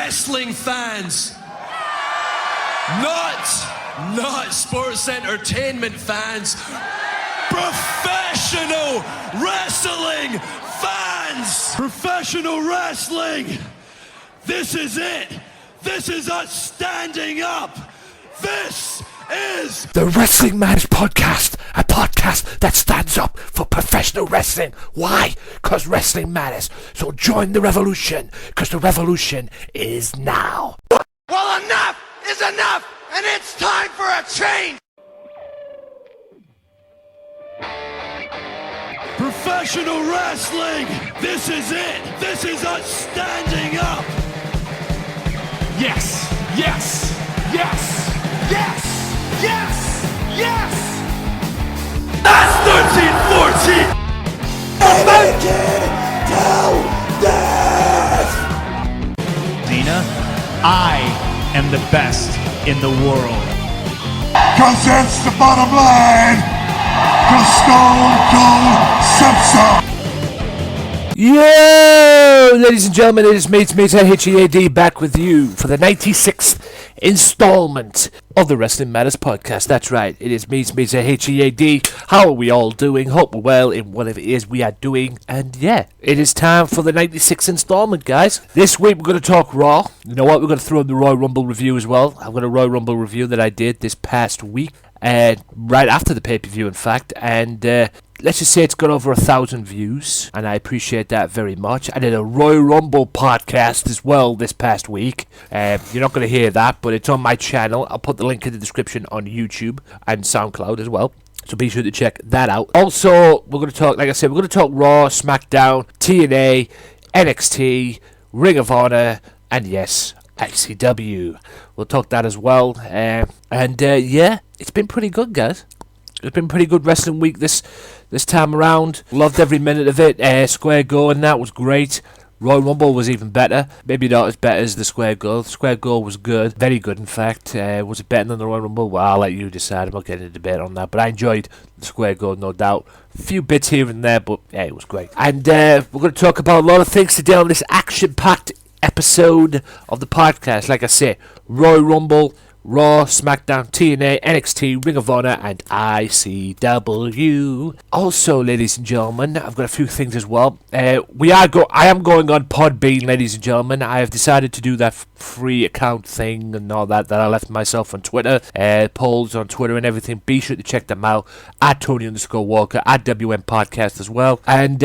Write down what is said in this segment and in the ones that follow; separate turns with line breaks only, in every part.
wrestling fans. Not sports entertainment fans. Professional wrestling fans. Professional wrestling. This is it. This is us standing up. This is
the Wrestling Matters Podcast, a podcast that stands up for professional wrestling. Why? Because wrestling matters. So join the revolution, because the revolution is now.
Well, enough is enough, and it's time for a change.
professional wrestling. This is it. This is us standing up.
Yes, yes, yes, yes, yes, yes.
That's 13-14.
Cena, I am the best in the world.
Cause that's the bottom line. Cause Stone Cold said so.
Yo, ladies and gentlemen, it is Mates HEAD back with you for the 96th installment of the Wrestling Matters Podcast. That's right, it is Mates HEAD. How are we all doing? Hope we're well in whatever it is we are doing. And yeah, it is time for the 96th installment, guys. This week we're going to talk Raw. You know what? We're going to throw in the Royal Rumble review as well. I've got a Royal Rumble review that I did this past week. Right after the pay-per-view, in fact, and let's just say it's got over 1,000 views, and I appreciate that very much. I did a Royal Rumble podcast as well this past week. You're not going to hear that, but it's on my channel. I'll put the link in the description on YouTube and Soundcloud as well, so be sure to check that out. Also, we're going to talk, like I said, we're going to talk Raw, Smackdown, TNA, NXT, Ring of Honor, and yes, ICW. We'll talk that as well. Yeah, it's been pretty good, guys. It's been pretty good wrestling week this time around. Loved every minute of it. Square Go and that was great. Royal Rumble was even better. Maybe not as better as the Square Go. The Square Go was good. Very good, in fact. Was it better than the Royal Rumble? Well, I'll let you decide. I'm not getting a debate on that. But I enjoyed the Square Go, no doubt. A few bits here and there, but yeah, it was great. And we're going to talk about a lot of things today on this action-packed episode of the podcast. Like I say, Royal Rumble, Raw, Smackdown, TNA, NXT, Ring of Honor, and ICW. Also, ladies and gentlemen, I've got a few things as well. I am going on Podbean, ladies and gentlemen. I have decided to do that free account thing and all that I left myself on Twitter. Polls on Twitter and everything. Be sure to check them out. At Tony_Walker, at WM Podcast as well. And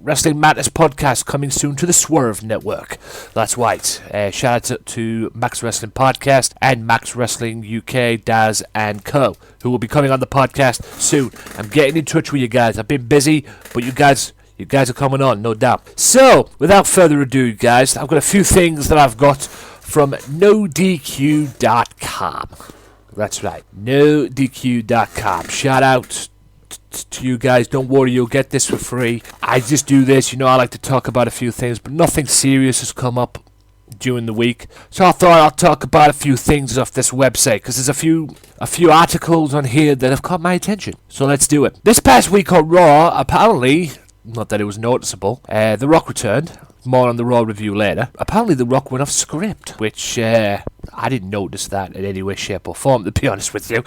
Wrestling Matters Podcast coming soon to the Swerve Network. That's right. Shout out to Max Wrestling Podcast and Max Wrestling UK, Daz and Co, who will be coming on the podcast soon. I'm getting in touch with you guys. I've been busy, but you guys are coming on, no doubt. So, without further ado, guys, I've got a few things that I've got from NoDQ.com. That's right, NoDQ.com. Shout out to you guys. Don't worry, you'll get this for free. I just do this, I like to talk about a few things, but nothing serious has come up during the week, so I thought I'll talk about a few things off this website, because there's a few articles on here that have caught my attention, so let's do it. This past week on Raw, apparently, not that it was noticeable, The Rock returned. More on the Raw review later. Apparently The Rock went off script, which I didn't notice that in any way, shape or form, to be honest with you.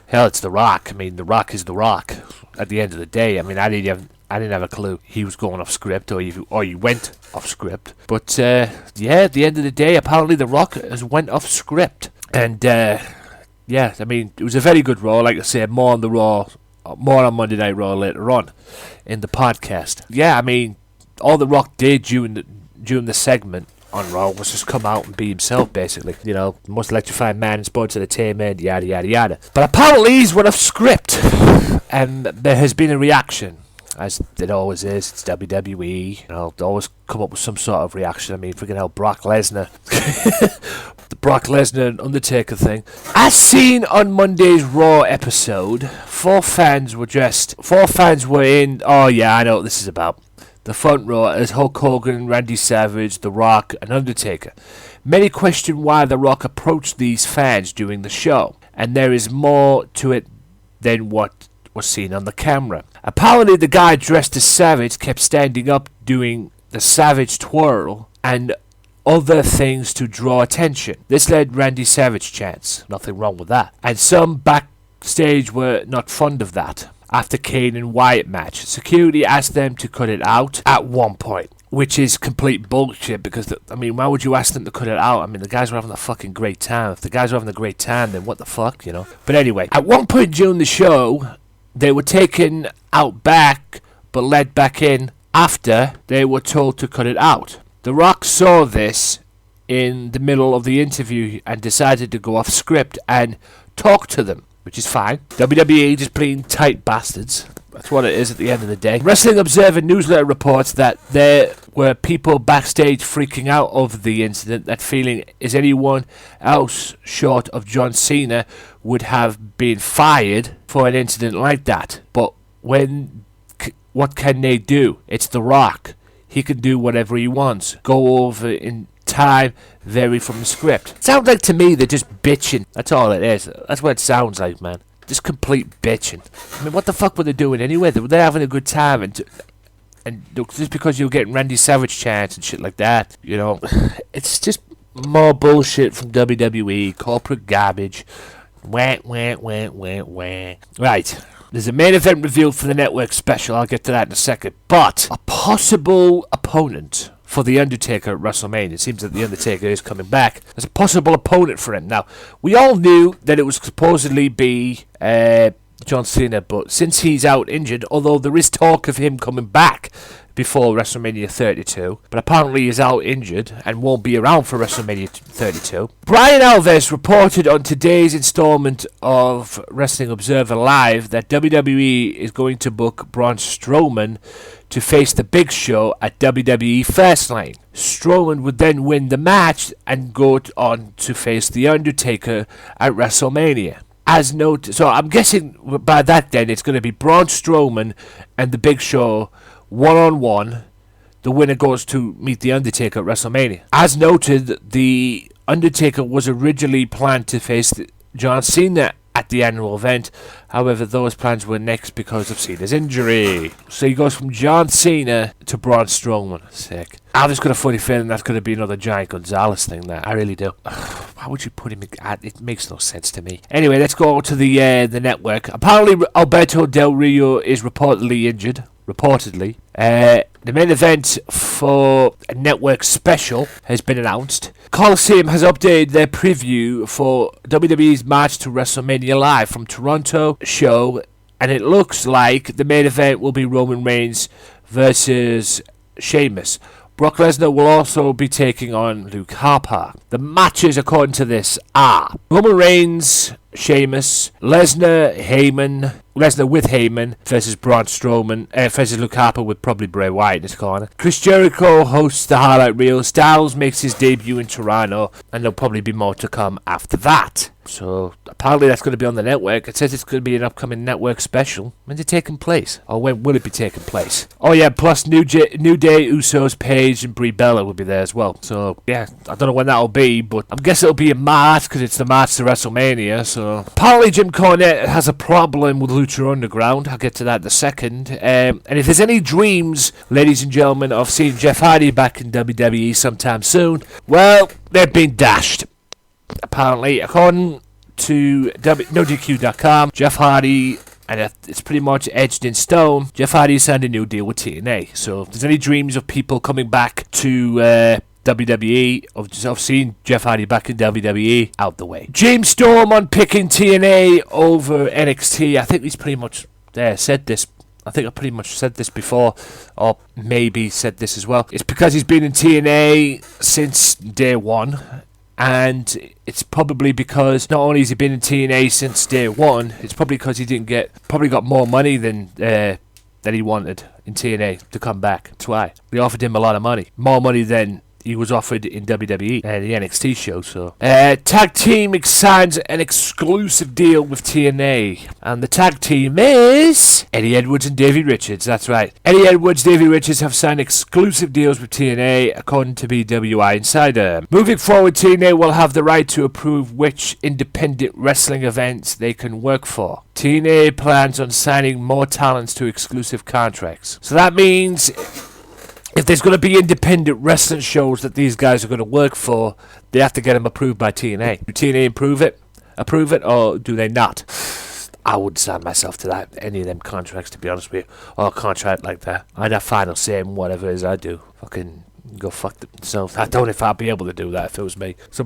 Hell, it's The Rock. I mean, The Rock is The Rock. At the end of the day, I mean, I didn't have a clue he was going off script or he went off script. But at the end of the day, apparently The Rock has went off script. And I mean, it was a very good Raw. Like I said, more on Monday Night Raw later on in the podcast. Yeah, I mean, all The Rock did during the segment on Raw was just come out and be himself, basically. The most electrifying man in sports entertainment, yada yada yada. But apparently he's went off script, and there has been a reaction, as it always is. It's WWE. They always come up with some sort of reaction. I mean, freaking hell, Brock Lesnar, the Brock Lesnar and Undertaker thing. As seen on Monday's Raw episode, four fans were in. Oh yeah, I know what this is about. The front row as Hulk Hogan, Randy Savage, The Rock, and Undertaker. Many question why The Rock approached these fans during the show, and there is more to it than what was seen on the camera. Apparently, the guy dressed as Savage kept standing up doing the Savage twirl, and other things to draw attention. This led Randy Savage chants. Nothing wrong with that. And some backstage were not fond of that. After Kane and Wyatt match, security asked them to cut it out at one point, which is complete bullshit because, why would you ask them to cut it out? The guys were having a fucking great time. If the guys were having a great time, then what the fuck, you know? But anyway, at one point during the show, they were taken out back, but led back in after they were told to cut it out. The Rock saw this in the middle of the interview and decided to go off script and talk to them, which is fine. WWE just being tight bastards. That's what it is at the end of the day. Wrestling Observer newsletter reports that there were people backstage freaking out over the incident, that feeling is anyone else short of John Cena would have been fired for an incident like that. But what can they do? It's The Rock. He can do whatever he wants. Go over in time, vary from the script. It sounds like to me they're just bitching. That's all it is. That's what it sounds like, man. Just complete bitching. What the fuck were they doing anyway? They were having a good time, and just because you're getting Randy Savage chants and shit like that, you know, it's just more bullshit from WWE, corporate garbage. Wah, wah, wah, wah, wah. Right. There's a main event revealed for the network special. I'll get to that in a second. But a possible opponent for The Undertaker at WrestleMania. It seems that The Undertaker is coming back. There's a possible opponent for him. Now, we all knew that it was supposedly be John Cena, but since he's out injured, although there is talk of him coming back before WrestleMania 32, but apparently he's out injured and won't be around for WrestleMania 32. Brian Alves reported on today's installment of Wrestling Observer Live that WWE is going to book Braun Strowman to face the Big Show at WWE Fastlane. Strowman would then win the match and go on to face The Undertaker at WrestleMania. As noted, so I'm guessing by that then it's going to be Braun Strowman and the Big Show one-on-one. The winner goes to meet The Undertaker at WrestleMania. As noted, The Undertaker was originally planned to face John Cena at the annual event. However, those plans were nixed because of Cena's injury. So he goes from John Cena to Braun Strowman. Sick. I've just got a funny feeling that's going to be another Giant Gonzalez thing there. I really do. Why would you put him in? It makes no sense to me. Anyway, let's go to the network. Apparently, Alberto Del Rio is reportedly injured. Reportedly. The main event for a network special has been announced. Coliseum has updated their preview for WWE's March to WrestleMania Live from Toronto show, and it looks like the main event will be Roman Reigns versus Sheamus. Brock Lesnar will also be taking on Luke Harper. The matches, according to this, are Roman Reigns, Sheamus, Lesnar with Heyman versus Braun Strowman, versus Luke Harper with probably Bray Wyatt in his corner. Chris Jericho hosts the highlight reel. Styles makes his debut in Toronto, and there'll probably be more to come after that. So apparently that's going to be on the network. It says it's going to be an upcoming network special. When's it taking place? Or when will it be taking place? Oh yeah, plus New Day, Usos, Paige, and Brie Bella will be there as well. So yeah, I don't know when that'll be, but I'm guessing it'll be in March because it's the March to WrestleMania. So apparently Jim Cornette has a problem with Lucha Underground. I'll get to that in a second. And if there's any dreams, ladies and gentlemen, of seeing Jeff Hardy back in WWE sometime soon, well, they've been dashed. Apparently, according to NoDQ.com, Jeff Hardy, and it's pretty much edged in stone, Jeff Hardy signed a new deal with TNA. So if there's any dreams of people coming back to WWE, of seeing Jeff Hardy back in WWE, out the way. James Storm on picking TNA over NXT. I think he's pretty much said this. I think I pretty much said this before, or maybe said this as well. It's because he's been in TNA since day one. And it's probably because not only has he been in TNA since day one, it's probably because he probably got more money than he wanted in TNA to come back. That's why they offered him a lot of money, more money than he was offered in WWE and the NXT show. So tag team signs an exclusive deal with TNA, and the tag team is Eddie Edwards and Davey Richards. That's right, Eddie Edwards, Davey Richards have signed exclusive deals with TNA, according to BWI Insider. Moving forward, TNA will have the right to approve which independent wrestling events they can work for. TNA plans on signing more talents to exclusive contracts. So that means if there's going to be independent wrestling shows that these guys are going to work for, they have to get them approved by TNA. Do TNA approve it, or do they not? I wouldn't sign myself to that, any of them contracts, to be honest with you, or a contract like that. I'd have final say in whatever it is I do. Fucking go fuck themselves. I don't know if I'd be able to do that if it was me. If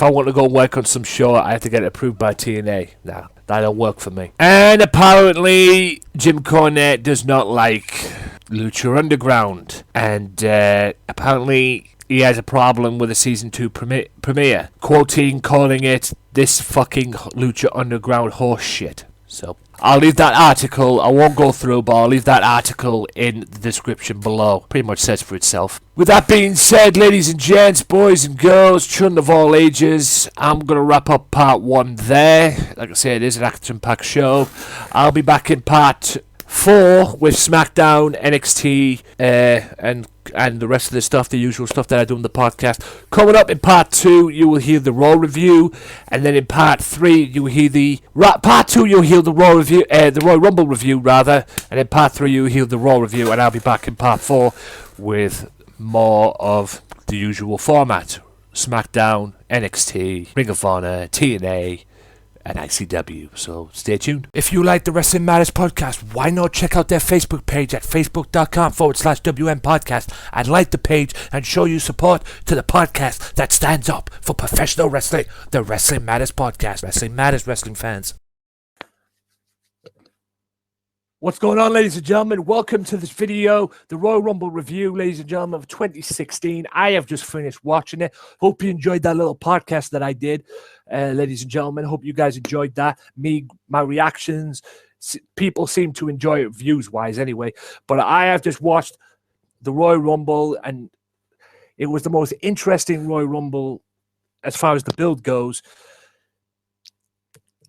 I want to go work on some show, I have to get it approved by TNA. Nah, that don't work for me. And apparently, Jim Cornette does not like Lucha Underground. And apparently, he has a problem with the season 2 premiere. Calling it this fucking Lucha Underground horse shit. So, I'll leave that article, I won't go through, but I'll leave that article in the description below. Pretty much says for itself. With that being said, ladies and gents, boys and girls, children of all ages, I'm going to wrap up part 1 there. Like I said, it is an action-packed show. I'll be back in part 4 with Smackdown, NXT, and the rest of the stuff, the usual stuff that I do in the podcast. Coming up in part 2, you will hear the Raw review, and then in part 3, you will hear the Raw review, the Royal Rumble review rather, and in part 3, you will hear the Raw review, and I'll be back in part 4 with more of the usual format: SmackDown, NXT, Ring of Honor, TNA, and ICW, so stay tuned. If you like the Wrestling Matters podcast, why not check out their Facebook page at facebook.com/WM podcast and like the page and show your support to the podcast that stands up for professional wrestling, the Wrestling Matters podcast. Wrestling Matters, wrestling fans. What's going on, ladies and gentlemen? Welcome to this video, the Royal Rumble review, ladies and gentlemen, of 2016. I have just finished watching it. Hope you enjoyed that little podcast that I did, ladies and gentlemen. Hope you guys enjoyed that. My reactions. People seem to enjoy it views-wise anyway. But I have just watched the Royal Rumble, and it was the most interesting Royal Rumble as far as the build goes.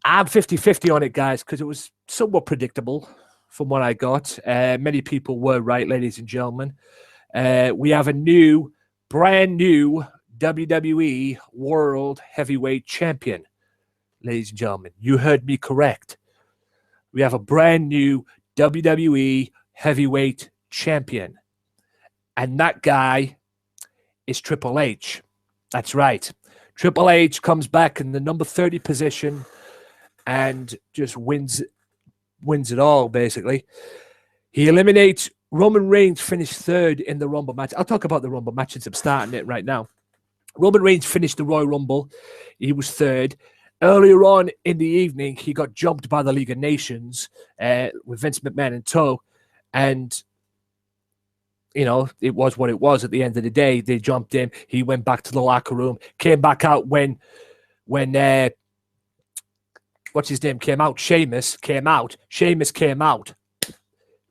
I'm 50-50 on it, guys, because it was somewhat predictable. From what I got, many people were right, ladies and gentlemen. We have a brand new WWE World Heavyweight Champion, ladies and gentlemen. You heard me correct. We have a brand new WWE Heavyweight Champion, and that guy is Triple H. That's right. Triple H comes back in the number 30 position and just wins it all, basically. He eliminates Roman Reigns, finished 3rd in the Rumble match. I'll talk about the Rumble match since I'm starting it right now. Roman Reigns finished the Royal Rumble. He was 3rd. Earlier on in the evening, he got jumped by the League of Nations with Vince McMahon in tow. And, you know, it was what it was at the end of the day. They jumped him. He went back to the locker room, came back out when what's his name came out? Sheamus came out,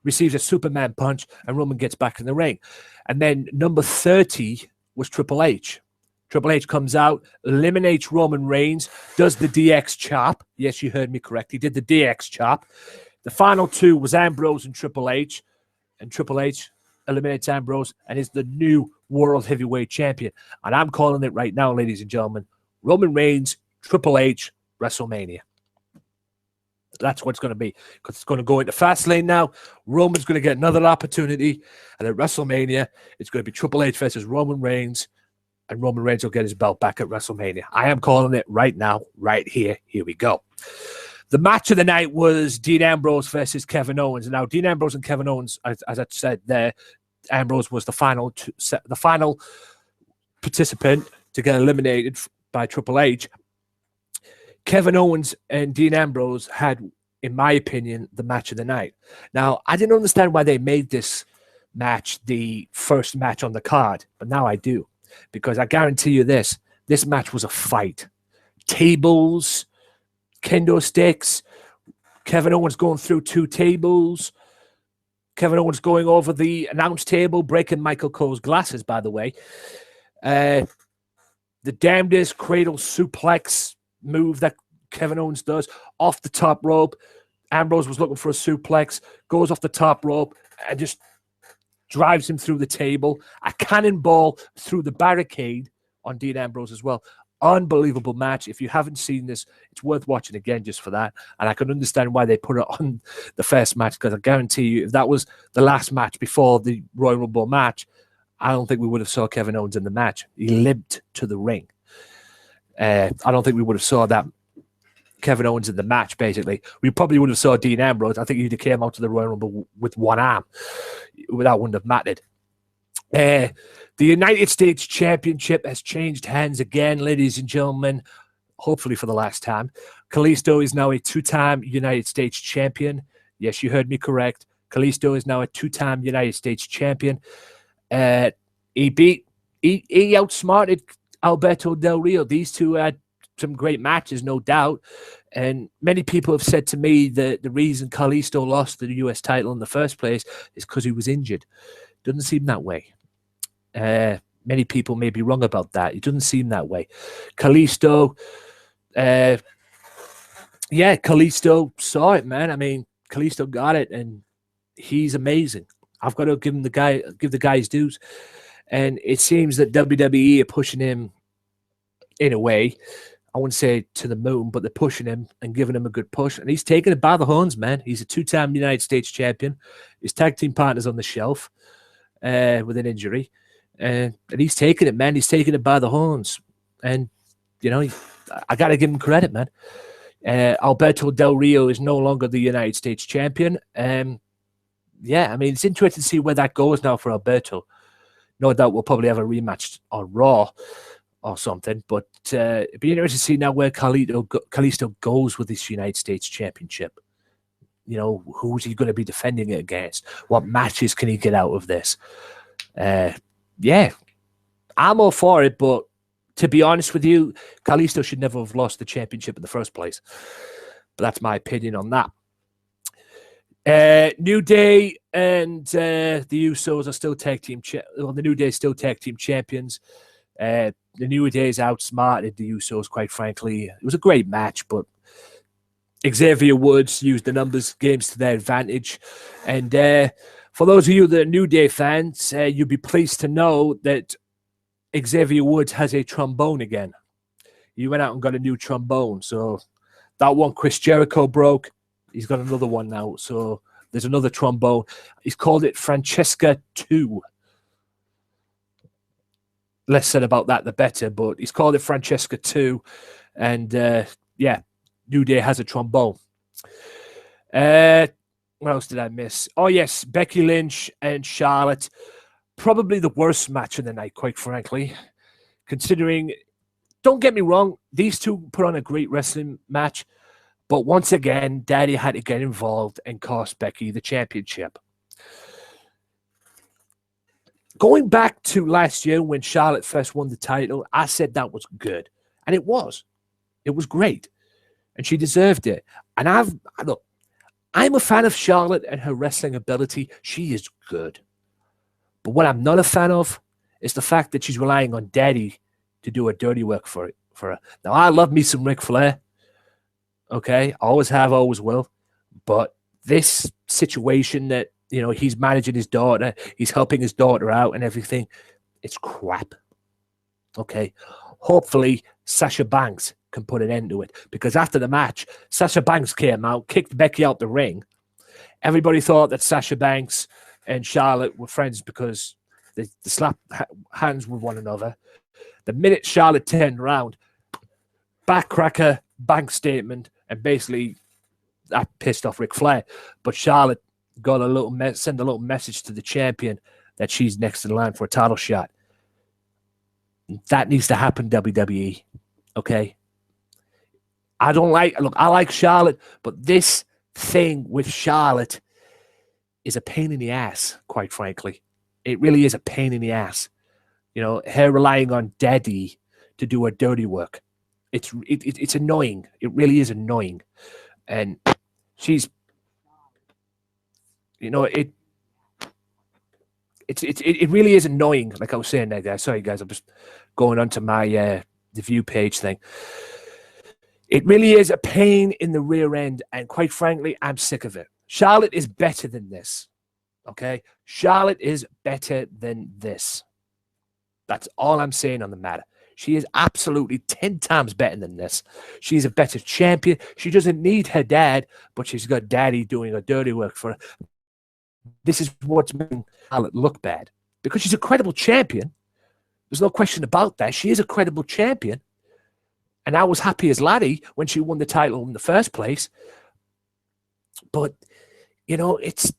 receives a Superman punch, and Roman gets back in the ring. And then number 30 was Triple H. Triple H comes out, eliminates Roman Reigns, does the DX chop. Yes, you heard me correct. He did the DX chop. The final 2 was Ambrose and Triple H. And Triple H eliminates Ambrose and is the new World Heavyweight Champion. And I'm calling it right now, ladies and gentlemen. Roman Reigns, Triple H, WrestleMania. That's what it's going to be, because it's going to go into Fastlane now. Roman's going to get another opportunity, and at WrestleMania, it's going to be Triple H versus Roman Reigns, and Roman Reigns will get his belt back at WrestleMania. I am calling it right now, right here. Here we go. The match of the night was Dean Ambrose versus Kevin Owens. Now, Dean Ambrose and Kevin Owens, as I said there, Ambrose was the final participant to get eliminated by Triple H. Kevin Owens and Dean Ambrose had, in my opinion, the match of the night. Now, I didn't understand why they made this match the first match on the card, but now I do, because I guarantee you this match was a fight. Tables, kendo sticks, Kevin Owens going through 2 tables, Kevin Owens going over the announce table, breaking Michael Cole's glasses, by the way. The damnedest cradle suplex move that Kevin Owens does off the top rope. Ambrose was looking for a suplex, goes off the top rope and just drives him through the table. A cannonball through the barricade on Dean Ambrose as well. Unbelievable match. If you haven't seen this, it's worth watching again just for that. And I can understand why they put it on the first match, because I guarantee you, if that was the last match before the Royal Rumble match, I don't think we would have saw Kevin Owens in the match. He limped to the ring. I don't think we would have saw that Kevin Owens in the match, basically. We probably would have saw Dean Ambrose. I think he'd have came out to the Royal Rumble with one arm. That wouldn't have mattered. The United States Championship has changed hands again, ladies and gentlemen, hopefully for the last time. Kalisto is now a two-time United States champion. Yes, you heard me correct. Kalisto is now a two-time United States champion. He outsmarted Alberto Del Rio. These two had some great matches, no doubt. And many people have said to me that the reason Kalisto lost the US title in the first place is because he was injured. Doesn't seem that way. Many people may be wrong about that. It doesn't seem that way. Kalisto, Kalisto saw it, man. I mean, Kalisto got it, and he's amazing. I've got to give the guy his dues. And it seems that WWE are pushing him in a way. I wouldn't say to the moon, but they're pushing him and giving him a good push. And he's taking it by the horns, man. He's a two-time United States champion. His tag team partner's on the shelf with an injury. And he's taking it, man. He's taking it by the horns. And, you know, I got to give him credit, man. Alberto Del Rio is no longer the United States champion. I mean, it's interesting to see where that goes now for Alberto. No doubt we'll probably have a rematch on Raw or something. But it'd be interesting to see now where Kalisto goes with this United States championship. You know, who's he going to be defending it against? What matches can he get out of this? I'm all for it, but to be honest with you, Kalisto should never have lost the championship in the first place. But that's my opinion on that. New Day and the Usos are still tag team. The New Day is still tag team champions. The New Day's outsmarted the Usos, quite frankly. It was a great match, but Xavier Woods used the numbers games to their advantage. And for those of you that are New Day fans, you'll be pleased to know that Xavier Woods has a trombone again. He went out and got a new trombone. So that one Chris Jericho broke. He's got another one now. So there's another trombone. He's called it Francesca 2. Less said about that, the better. But he's called it Francesca 2. And, New Day has a trombone. What else did I miss? Oh, yes, Becky Lynch and Charlotte. Probably the worst match of the night, quite frankly. Considering, don't get me wrong, these two put on a great wrestling match. But once again, Daddy had to get involved and cost Becky the championship. Going back to last year when Charlotte first won the title, I said that was good. And it was. It was great. And she deserved it. And I'm a fan of Charlotte and her wrestling ability. She is good. But what I'm not a fan of is the fact that she's relying on Daddy to do her dirty work for her. Now, I love me some Ric Flair. Okay? Always have, always will. But this situation that, you know, he's managing his daughter, he's helping his daughter out and everything, it's crap. Okay? Hopefully, Sasha Banks can put an end to it. Because after the match, Sasha Banks came out, kicked Becky out the ring. Everybody thought that Sasha Banks and Charlotte were friends because they slapped hands with one another. The minute Charlotte turned around, backcracker, bank statement, and basically that pissed off Ric Flair. But Charlotte got send a little message to the champion that she's next in line for a title shot. That needs to happen, WWE. Okay? I like Charlotte, but this thing with Charlotte is a pain in the ass, quite frankly. It really is a pain in the ass. You know, her relying on Daddy to do her dirty work. It's annoying. It really is annoying. And she's, you know, it really is annoying. Like I was saying there, guys. Sorry, guys. I'm just going onto my the view page thing. It really is a pain in the rear end, and quite frankly, I'm sick of it. Charlotte is better than this, okay? Charlotte is better than this. That's all I'm saying on the matter. She is absolutely 10 times better than this. She's a better champion. She doesn't need her dad, but she's got daddy doing her dirty work for her. This is what's making Charlotte look bad. Because she's a credible champion. There's no question about that. She is a credible champion. And I was happy as laddie when she won the title in the first place. But, you know, it's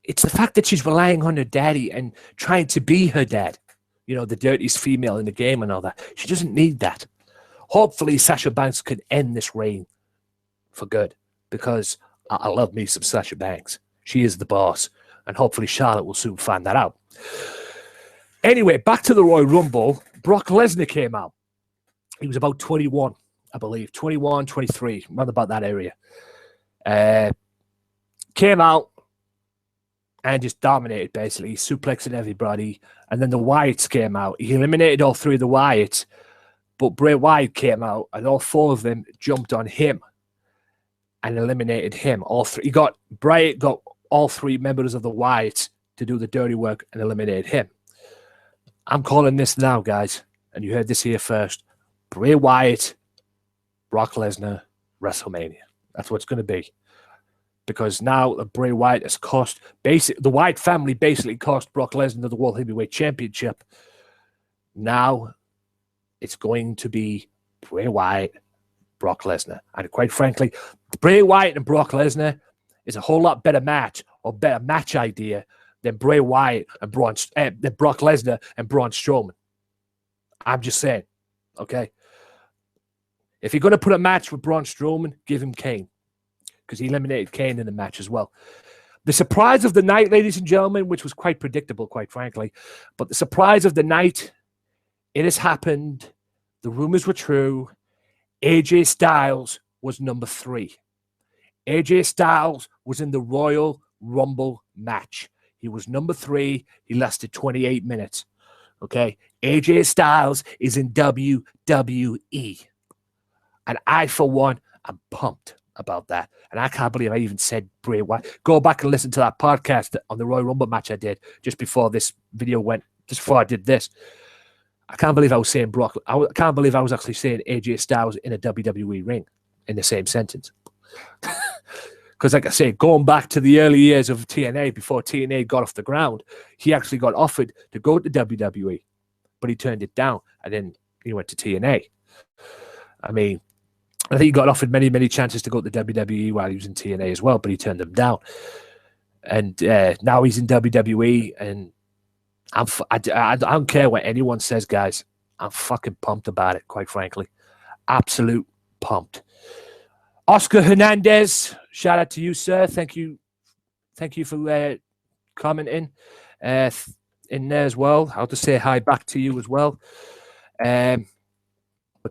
the fact that she's relying on her daddy and trying to be her dad. You know, the dirtiest female in the game and all that. She doesn't need that. Hopefully, Sasha Banks can end this reign for good, because I love me some Sasha Banks. She is the boss, and hopefully Charlotte will soon find that out. Anyway, back to the Royal Rumble. Brock Lesnar came out. He was about 21, I believe. 21, 23, around about that area. Came out and just dominated, basically, suplexing everybody. And then the Wyatts came out. He eliminated all three of the Wyatts, but Bray Wyatt came out, and all four of them jumped on him and eliminated him. All three. Bray got all three members of the Wyatts to do the dirty work and eliminated him. I'm calling this now, guys, and you heard this here first. Bray Wyatt, Brock Lesnar, WrestleMania. That's what it's going to be. Because now Bray Wyatt has cost, the Wyatt family basically cost Brock Lesnar the World Heavyweight Championship. Now it's going to be Bray Wyatt, Brock Lesnar. And quite frankly, Bray Wyatt and Brock Lesnar is a whole lot better match, or better match idea, than Bray Wyatt and than Brock Lesnar and Braun Strowman. I'm just saying, okay? If you're going to put a match with Braun Strowman, give him Kane, because he eliminated Kane in the match as well. The surprise of the night, ladies and gentlemen, which was quite predictable, quite frankly, but the surprise of the night, it has happened. The rumors were true. AJ Styles was number 3. AJ Styles was in the Royal Rumble match. He was number 3. He lasted 28 minutes. Okay? AJ Styles is in WWE. And I, for one, am pumped about that. And I can't believe I even said Bray Wyatt. Go back and listen to that podcast on the Royal Rumble match I did just before this video went, just before I did this. I can't believe I was saying Brock. I can't believe I was actually saying AJ Styles in a WWE ring in the same sentence. Because, like I say, going back to the early years of TNA, before TNA got off the ground, he actually got offered to go to WWE, but he turned it down, and then he went to TNA. I mean, I think he got offered many, many chances to go to WWE while he was in TNA as well, but he turned them down. And now he's in WWE, and I don't care what anyone says, guys. I'm fucking pumped about it, quite frankly. Absolute pumped. Oscar Hernandez, shout out to you, sir. Thank you for commenting in there as well. I'll just say hi back to you as well. But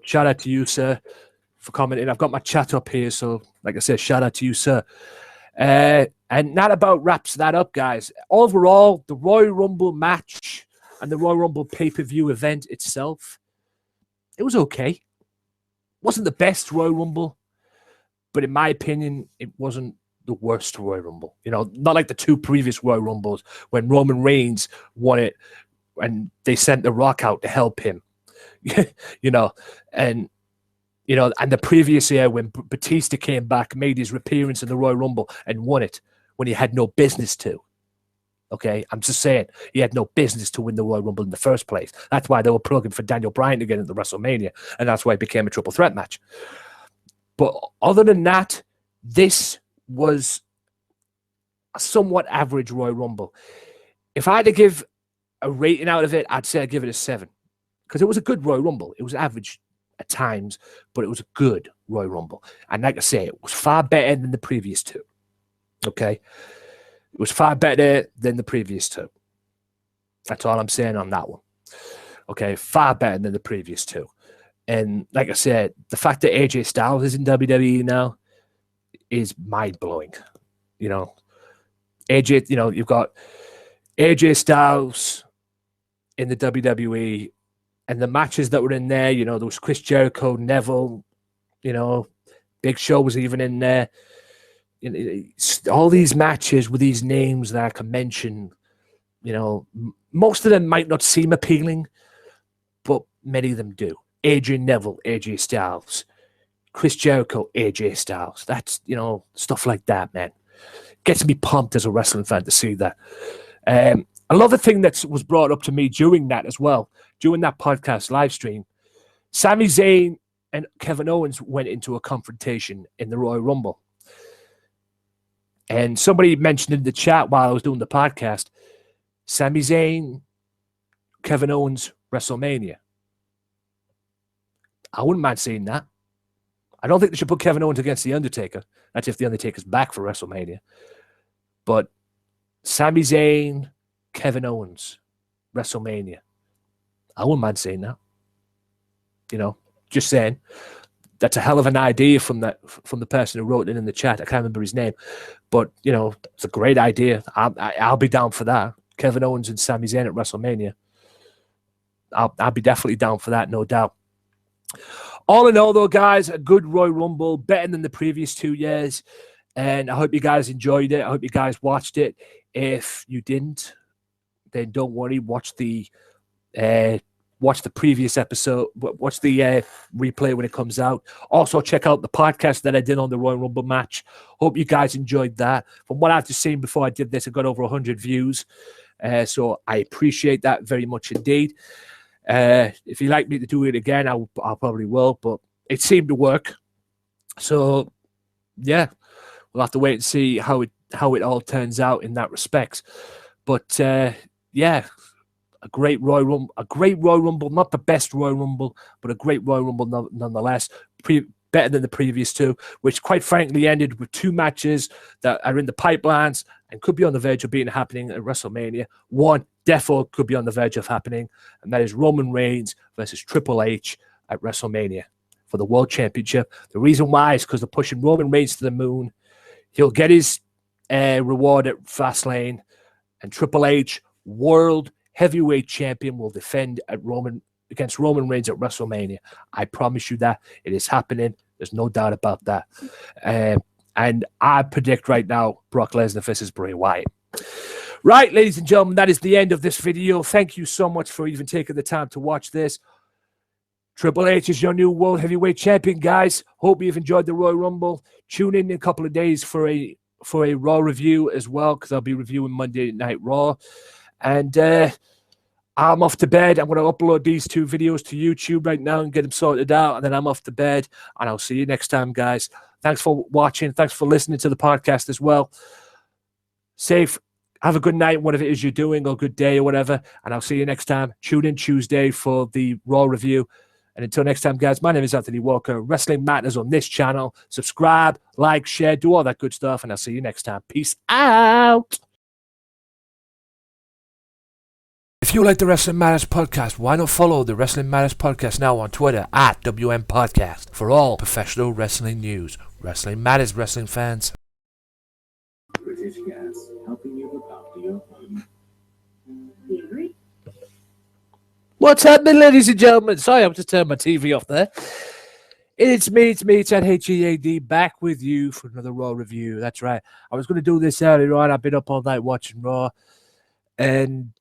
shout out to you, sir, for commenting. I've got my chat up here, so like I said, shout out to you, sir. And that about wraps that up, guys. Overall, the Royal Rumble match and the Royal Rumble pay-per-view event itself, it was okay. Wasn't the best Royal Rumble, but in my opinion, it wasn't the worst Royal Rumble. You know, not like the 2 previous Royal Rumbles when Roman Reigns won it and they sent The Rock out to help him. And the previous year when Batista came back, made his appearance in the Royal Rumble and won it when he had no business to. Okay, I'm just saying, he had no business to win the Royal Rumble in the first place. That's why they were plugging for Daniel Bryan to get into WrestleMania, and that's why it became a triple threat match. But other than that, this was a somewhat average Royal Rumble. If I had to give a rating out of it, I'd say I'd give it a 7. Because it was a good Royal Rumble. It was average at times, but it was a good Royal Rumble. And like I say, it was far better than the previous 2. Okay? It was far better than the previous 2. That's all I'm saying on that one. Okay? Far better than the previous 2. And like I said, the fact that AJ Styles is in WWE now is mind-blowing. You know, AJ, you've got AJ Styles in the WWE, and the matches that were in there, there was Chris Jericho, Neville, Big Show was even in there. All these matches with these names that I can mention, most of them might not seem appealing, but many of them do. Adrian Neville, AJ Styles. Chris Jericho, AJ Styles. That's, you know, stuff like that, man. Gets me pumped as a wrestling fan to see that. Another thing that was brought up to me during that as well, during that podcast live stream, Sami Zayn and Kevin Owens went into a confrontation in the Royal Rumble. And somebody mentioned in the chat while I was doing the podcast, Sami Zayn, Kevin Owens, WrestleMania. I wouldn't mind seeing that. I don't think they should put Kevin Owens against The Undertaker. That's if The Undertaker's back for WrestleMania. But Sami Zayn, Kevin Owens, WrestleMania. I wouldn't mind seeing that. You know, just saying. That's a hell of an idea from the person who wrote it in the chat. I can't remember his name. But, you know, it's a great idea. I'll be down for that. Kevin Owens and Sami Zayn at WrestleMania. I'll be definitely down for that, no doubt. All in all, though, guys, a good Royal Rumble, better than the previous 2 years. And I hope you guys enjoyed it. I hope you guys watched it. If you didn't, then don't worry. Watch the previous episode. Watch the replay when it comes out. Also, check out the podcast that I did on the Royal Rumble match. Hope you guys enjoyed that. From what I've just seen before I did this, I got over 100 views. So I appreciate that very much indeed. If you'd like me to do it again, I'll probably will, but it seemed to work. So, yeah, we'll have to wait and see how it all turns out in that respect. But, yeah, a great Royal Rumble, not the best Royal Rumble, but a great Royal Rumble nonetheless. Better than the previous two, which quite frankly ended with 2 matches that are in the pipelines and could be on the verge of being happening at WrestleMania. One defo could be on the verge of happening, and that is Roman Reigns versus Triple H at WrestleMania for the World Championship. The reason why is because they're pushing Roman Reigns to the moon. He'll get his reward at Fastlane, and Triple H, World Heavyweight Champion, will defend against Roman Reigns at WrestleMania. I promise you that. It is happening. There's no doubt about that. And I predict right now, Brock Lesnar versus Bray Wyatt. Right, ladies and gentlemen, that is the end of this video. Thank you so much for even taking the time to watch this. Triple H is your new World Heavyweight Champion, guys. Hope you've enjoyed the Royal Rumble. Tune in a couple of days for a Raw review as well, because I'll be reviewing Monday Night Raw. And I'm off to bed. I'm going to upload these 2 videos to YouTube right now and get them sorted out. And then I'm off to bed. And I'll see you next time, guys. Thanks for watching. Thanks for listening to the podcast as well. Safe. Have a good night, whatever it is you're doing, or good day or whatever. And I'll see you next time. Tune in Tuesday for the Raw review. And until next time, guys, my name is Anthony Walker. Wrestling Matters on this channel. Subscribe, like, share, do all that good stuff. And I'll see you next time. Peace out. If you like the Wrestling Matters podcast, why not follow the Wrestling Matters podcast now on Twitter at WM Podcast for all professional wrestling news. Wrestling Matters, wrestling fans.
British Gas, helping you look after your home. We agree.
What's happening, ladies and gentlemen? Sorry, I've just turned my TV off there. It's me, Ted HEAD, back with you for another Raw review. That's right. I was going to do this earlier on. I've been up all night watching Raw. And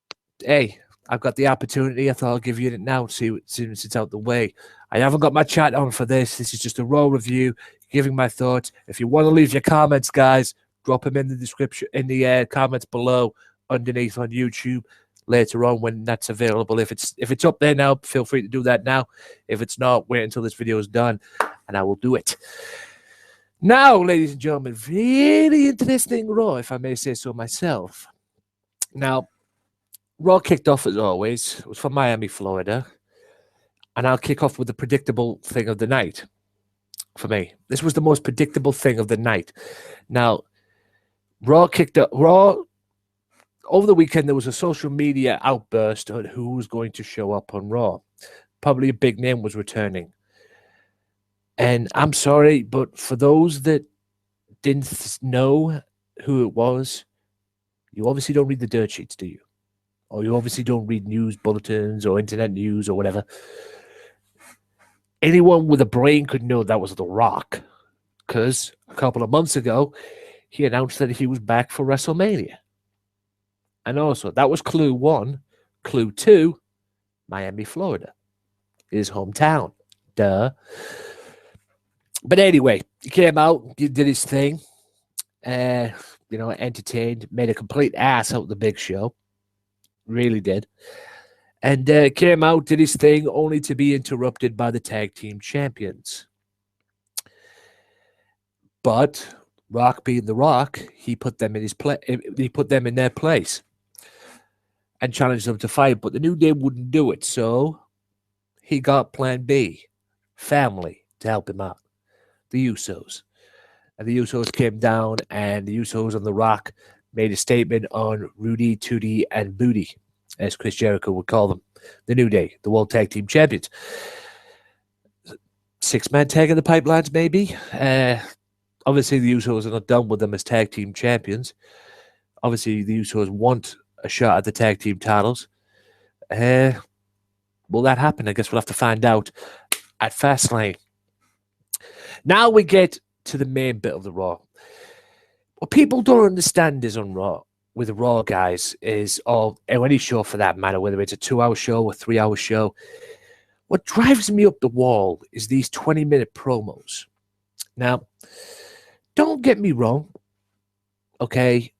hey, I've got the opportunity. I thought I'll give you it now, see since it's out the way. I haven't got my chat on for this. This is just a Raw review, giving my thoughts. If you want to leave your comments, guys, drop them in the description, in the comments below, underneath on YouTube later on when that's available. If it's up there now, feel free to do that now. If it's not, wait until this video is done, and I will do it. Now, ladies and gentlemen, very interesting Raw, if I may say so myself. Now, Raw kicked off as always. It was from Miami, Florida. And I'll kick off with the predictable thing of the night for me. This was the most predictable thing of the night. Now, Raw kicked up. Raw, over the weekend, there was a social media outburst on who was going to show up on Raw. Probably a big name was returning. And I'm sorry, but for those that didn't know who it was, you obviously don't read the dirt sheets, do you? Or you obviously don't read news bulletins or internet news or whatever. Anyone with a brain could know that was The Rock, because a couple of months ago, he announced that he was back for WrestleMania. And also, that was clue 1. Clue 2, Miami, Florida. his hometown. Duh. But anyway, he came out, he did his thing, entertained, made a complete ass out of the Big Show. Really did. And came out, did his thing, only to be interrupted by the tag team champions. But Rock being the Rock, he put them in his he put them in their place and challenged them to fight. But the New Day wouldn't do it, so he got Plan B, family, to help him out. The Usos. And the Usos came down, and the Usos and The Rock made a statement on Rudy, Tootie, and Booty, as Chris Jericho would call them. The New Day, the World Tag Team Champions. 6-man tag in the pipelines, maybe. Obviously, the Usos are not done with them as tag team champions. Obviously, the Usos want a shot at the tag team titles. Will that happen? I guess we'll have to find out at Fastlane. Now we get to the main bit of the Raw. What people don't understand is on Raw, with the Raw guys, is, or any show for that matter, whether it's a 2-hour show or 3-hour show, what drives me up the wall is these 20-minute promos. Now, don't get me wrong, okay?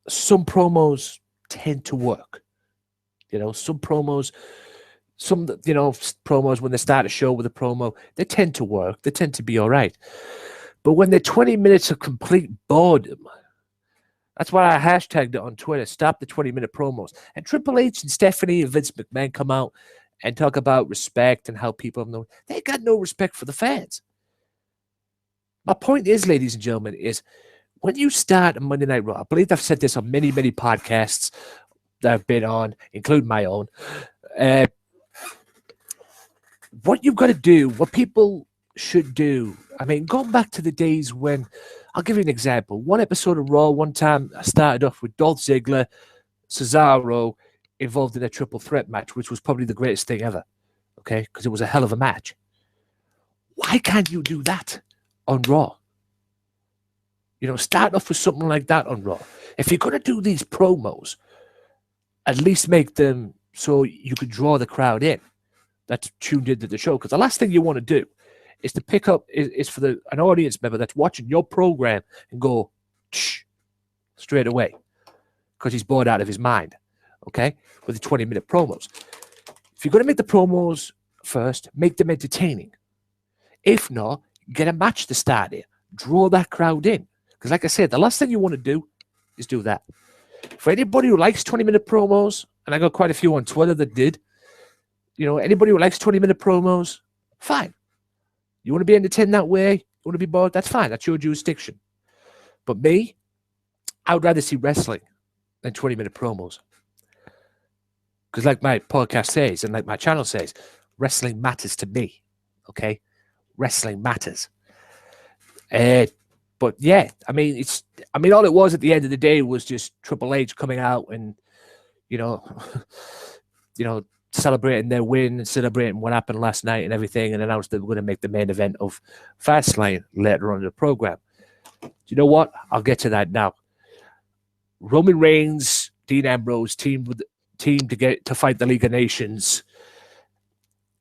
Some promos tend to work. Some promos when they start a show with a promo, they tend to work. They tend to be all right. But when they're 20 minutes of complete boredom, that's why I hashtagged it on Twitter, stop the 20-minute promos. And Triple H and Stephanie and Vince McMahon come out and talk about respect and how people have they got no respect for the fans. My point is, ladies and gentlemen, is when you start a Monday Night Raw, I believe I've said this on many, many podcasts that I've been on, including my own, what you've got to do, what people should do, I mean, going back to the days when, I'll give you an example. One episode of Raw, one time I started off with Dolph Ziggler, Cesaro, involved in a triple threat match, which was probably the greatest thing ever, okay? Because it was a hell of a match. Why can't you do that on Raw? Start off with something like that on Raw. If you're going to do these promos, at least make them so you could draw the crowd in that's tuned into the show. Because the last thing you want to do is to pick up, is for an audience member that's watching your program and go, shh, straight away, because he's bored out of his mind, okay, with the 20-minute promos. If you're going to make the promos first, make them entertaining. If not, get a match to start here. Draw that crowd in. Because like I said, the last thing you want to do is do that. For anybody who likes 20-minute promos, and I got quite a few on Twitter that did, anybody who likes 20-minute promos, fine. You want to be entertained that way? You want to be bored? That's fine. That's your jurisdiction. But me, I would rather see wrestling than 20-minute promos. Because like my podcast says, and like my channel says, wrestling matters to me. Okay? Wrestling matters. But yeah, all it was at the end of the day was just Triple H coming out and, celebrating their win and celebrating what happened last night and everything, and announced they were going to make the main event of Fastlane later on in the program. Do you know what? I'll get to that now. Roman Reigns, Dean Ambrose team to fight the League of Nations,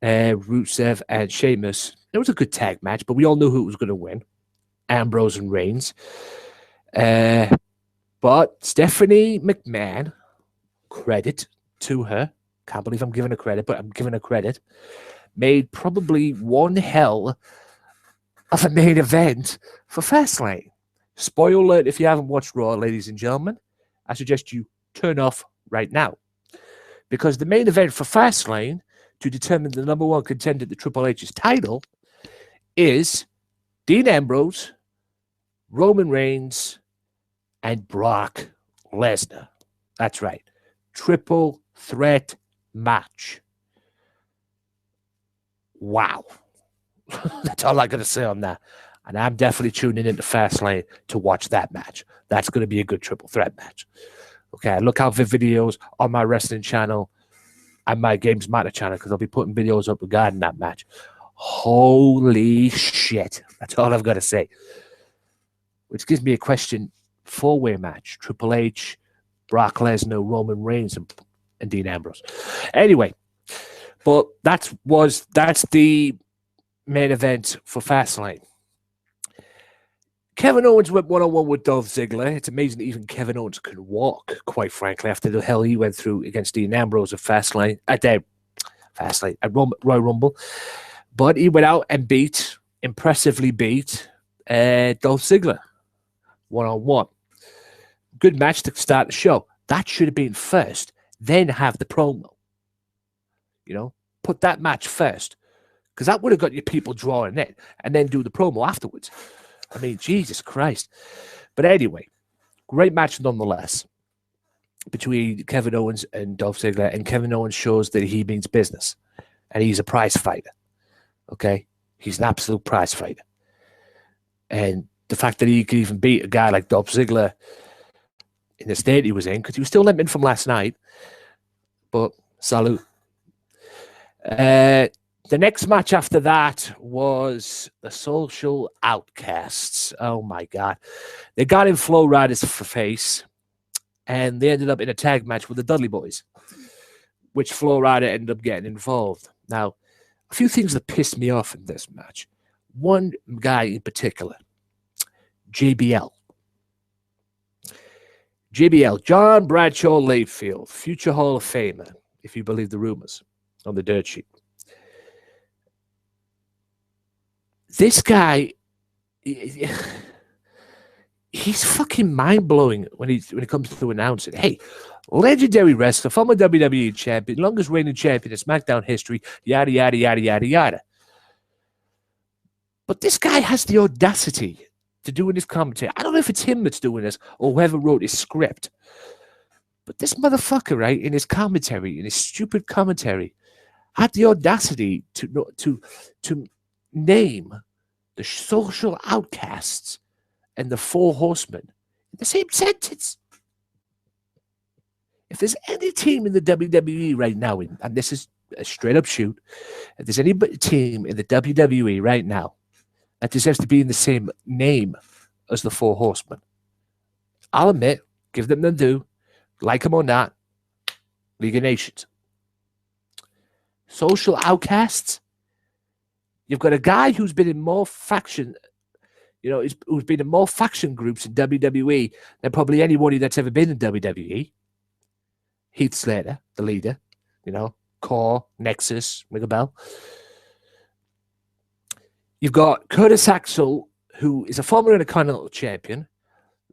Rusev and Sheamus. It was a good tag match, but we all knew who was going to win. Ambrose and Reigns. But Stephanie McMahon, credit to her, can't believe I'm giving her credit, but I'm giving her credit, made probably one hell of a main event for Fastlane. Spoiler alert, if you haven't watched Raw, ladies and gentlemen, I suggest you turn off right now. Because the main event for Fastlane, to determine the number one contender to Triple H's title, is Dean Ambrose, Roman Reigns, and Brock Lesnar. That's right. Triple threat match. Wow. That's all I got to say on that. And I'm definitely tuning into Fastlane to watch that match. That's going to be a good triple threat match. Okay, look out for videos on my wrestling channel and my Games Matter channel, because I'll be putting videos up regarding that match. Holy shit. That's all I've got to say. Which gives me a question. 4-way match. Triple H, Brock Lesnar, Roman Reigns, and Dean Ambrose. Anyway, But that's the main event for Fastlane. Kevin Owens went one-on-one with Dolph Ziggler. It's amazing that even Kevin Owens could walk, quite frankly, after the hell he went through against Dean Ambrose at Fastlane, at Royal Rumble. But he went out and impressively beat Dolph Ziggler one-on-one. Good match to start the show. That should have been first, then have the promo. You know, put that match first, because that would have got your people drawing in, and then do the promo afterwards. I mean, Jesus Christ. But anyway, great match nonetheless between Kevin Owens and Dolph Ziggler, and Kevin Owens shows that he means business, and he's a prize fighter. Okay? He's an absolute prize fighter. And the fact that he could even beat a guy like Dolph Ziggler in the state he was in, because he was still limping from last night, but salute. The next match after that was the Social Outcasts. Oh, my God. They got in Flow Riders for face, and they ended up in a tag match with the Dudley Boys, which Flow Rider ended up getting involved. Now, a few things that pissed me off in this match. One guy in particular, JBL. JBL, John Bradshaw Layfield, future Hall of Famer, if you believe the rumors on the dirt sheet. This guy, he's fucking mind-blowing when it comes to announcing. Hey, legendary wrestler, former WWE champion, longest reigning champion in SmackDown history, yada, yada, yada, yada, yada. But this guy has the audacity to do in his commentary. I don't know if it's him that's doing this or whoever wrote his script. But this motherfucker, right, in his commentary, in his stupid commentary, had the audacity to name the Social Outcasts and the Four Horsemen in the same sentence. If there's any team in the WWE right now, and this is a straight up shoot, if there's any team in the WWE right now that deserves to be in the same name as the Four Horsemen, I'll admit, give them the due, like them or not, League of Nations. Social Outcasts? You've got a guy who's been in more faction, who's been in more faction groups in WWE than probably anybody that's ever been in WWE. Heath Slater, the leader, Core, Nexus, ring a bell. You've got Curtis Axel, who is a former Intercontinental Champion,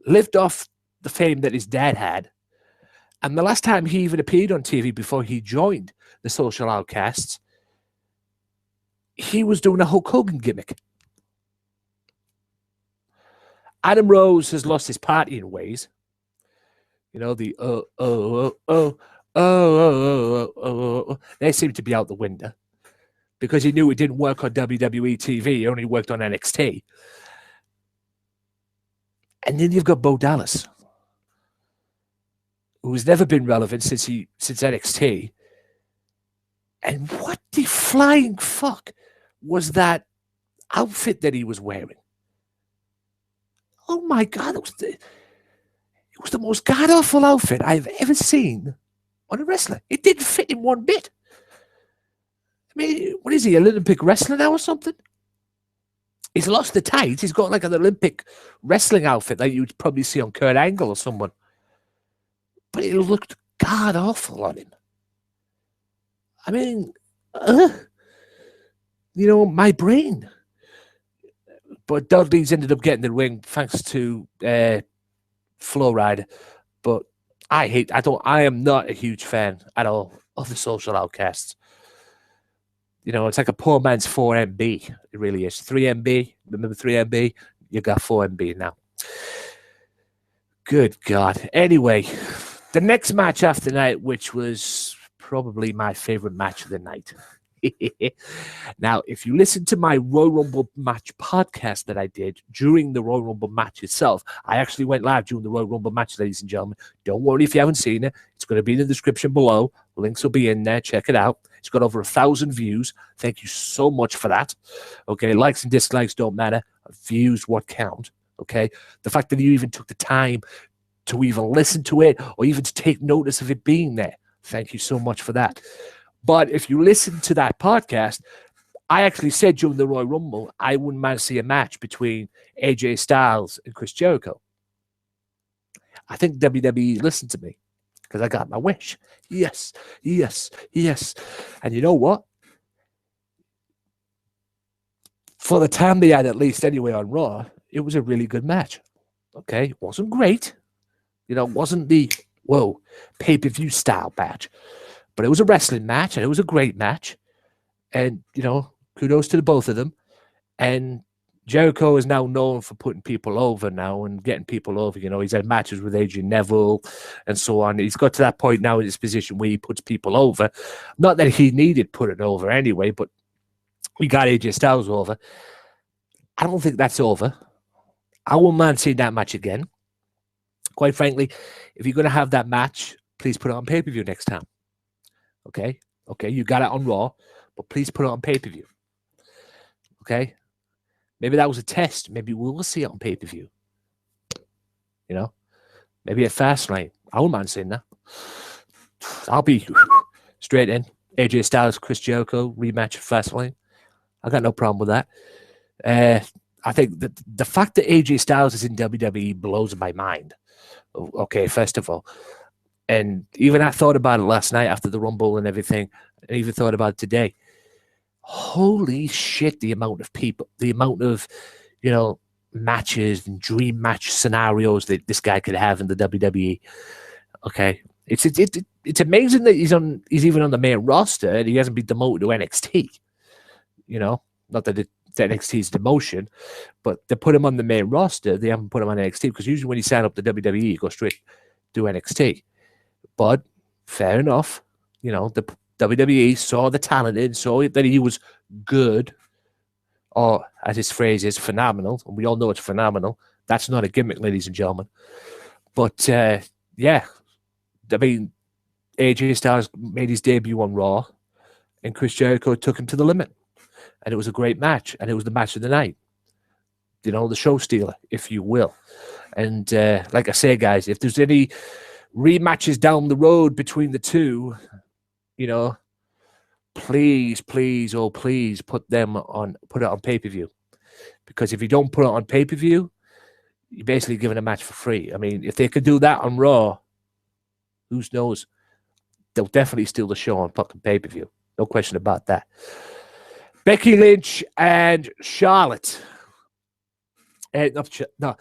lived off the fame that his dad had, and the last time he even appeared on TV before he joined the Social Outcasts, he was doing a Hulk Hogan gimmick. Adam Rose has lost his partying ways. They seem to be out the window because he knew it didn't work on WWE TV. It only worked on NXT. And then you've got Bo Dallas, who's never been relevant since NXT. And what the flying fuck was that outfit that he was wearing? Oh my God, it was the most god-awful outfit I've ever seen on a wrestler. It didn't fit him one bit. I mean, what is he, Olympic wrestler now or something? He's lost the tights. He's got like an Olympic wrestling outfit that you'd probably see on Kurt Angle or someone. But it looked god-awful on him. I mean, my brain. But Dudley's ended up getting the ring thanks to Flow Rider. But I am not a huge fan at all of the Social Outcasts. It's like a poor man's 4MB. It really is. 3MB. Remember 3MB? You got 4MB now. Good God. Anyway, the next match after night, which was probably my favorite match of the night. Now, if you listen to my Royal Rumble match podcast that I did during the Royal Rumble match itself, I actually went live during the Royal Rumble match, ladies and gentlemen. Don't worry if you haven't seen it. It's going to be in the description below. Links will be in there. Check it out. It's got over 1,000 views. Thank you so much for that. Okay, likes and dislikes don't matter. Views what count. Okay, the fact that you even took the time to even listen to it or even to take notice of it being there. Thank you so much for that. But if you listen to that podcast, I actually said during the Royal Rumble, I wouldn't mind to see a match between AJ Styles and Chris Jericho. I think WWE listened to me because I got my wish. Yes, yes, yes. And you know what? For the time they had, at least anyway, on Raw, it was a really good match. Okay, it wasn't great. You know, it wasn't the, whoa, pay-per-view style match. But it was a wrestling match, and it was a great match. And, you know, kudos to the both of them. And Jericho is now known for putting people over now and getting people over. You know, he's had matches with Adrian Neville and so on. He's got to that point now in his position where he puts people over. Not that he needed putting over anyway, but we got AJ Styles over. I don't think that's over. I wouldn't mind seeing that match again. Quite frankly, if you're going to have that match, please put it on pay-per-view next time. Okay? Okay, you got it on Raw, but please put it on pay-per-view. Okay? Maybe that was a test. Maybe we'll see it on pay-per-view. You know? Maybe at Fastlane. I wouldn't mind seeing that. I'll be straight in. AJ Styles, Chris Jericho, rematch at Fastlane. I got no problem with that. I think that the fact that AJ Styles is in WWE blows my mind. Okay, first of all. And even I thought about it last night after the Rumble and everything. I even thought about it today. Holy shit, the amount of people, the amount of, you know, matches and dream match scenarios that this guy could have in the WWE. Okay. It's amazing that he's even on the main roster and he hasn't been demoted to NXT. You know, not that it's NXT's demotion, but they put him on the main roster. They haven't put him on NXT because usually when you sign up to WWE, you go straight to NXT. But fair enough, you know, the WWE saw the talent in, saw that he was good, or as his phrase is, phenomenal. And we all know it's phenomenal. That's not a gimmick, ladies and gentlemen. But yeah, I mean, AJ Styles made his debut on Raw, and Chris Jericho took him to the limit. And it was a great match, and it was the match of the night. You know, the show stealer, if you will. And like I say, guys, if there's any rematches down the road between the two, you know, please, please, oh, please put it on pay-per-view. Because if you don't put it on pay-per-view, you're basically giving a match for free. I mean, if they could do that on Raw, who knows? They'll definitely steal the show on fucking pay-per-view. No question about that. Becky Lynch and Charlotte. The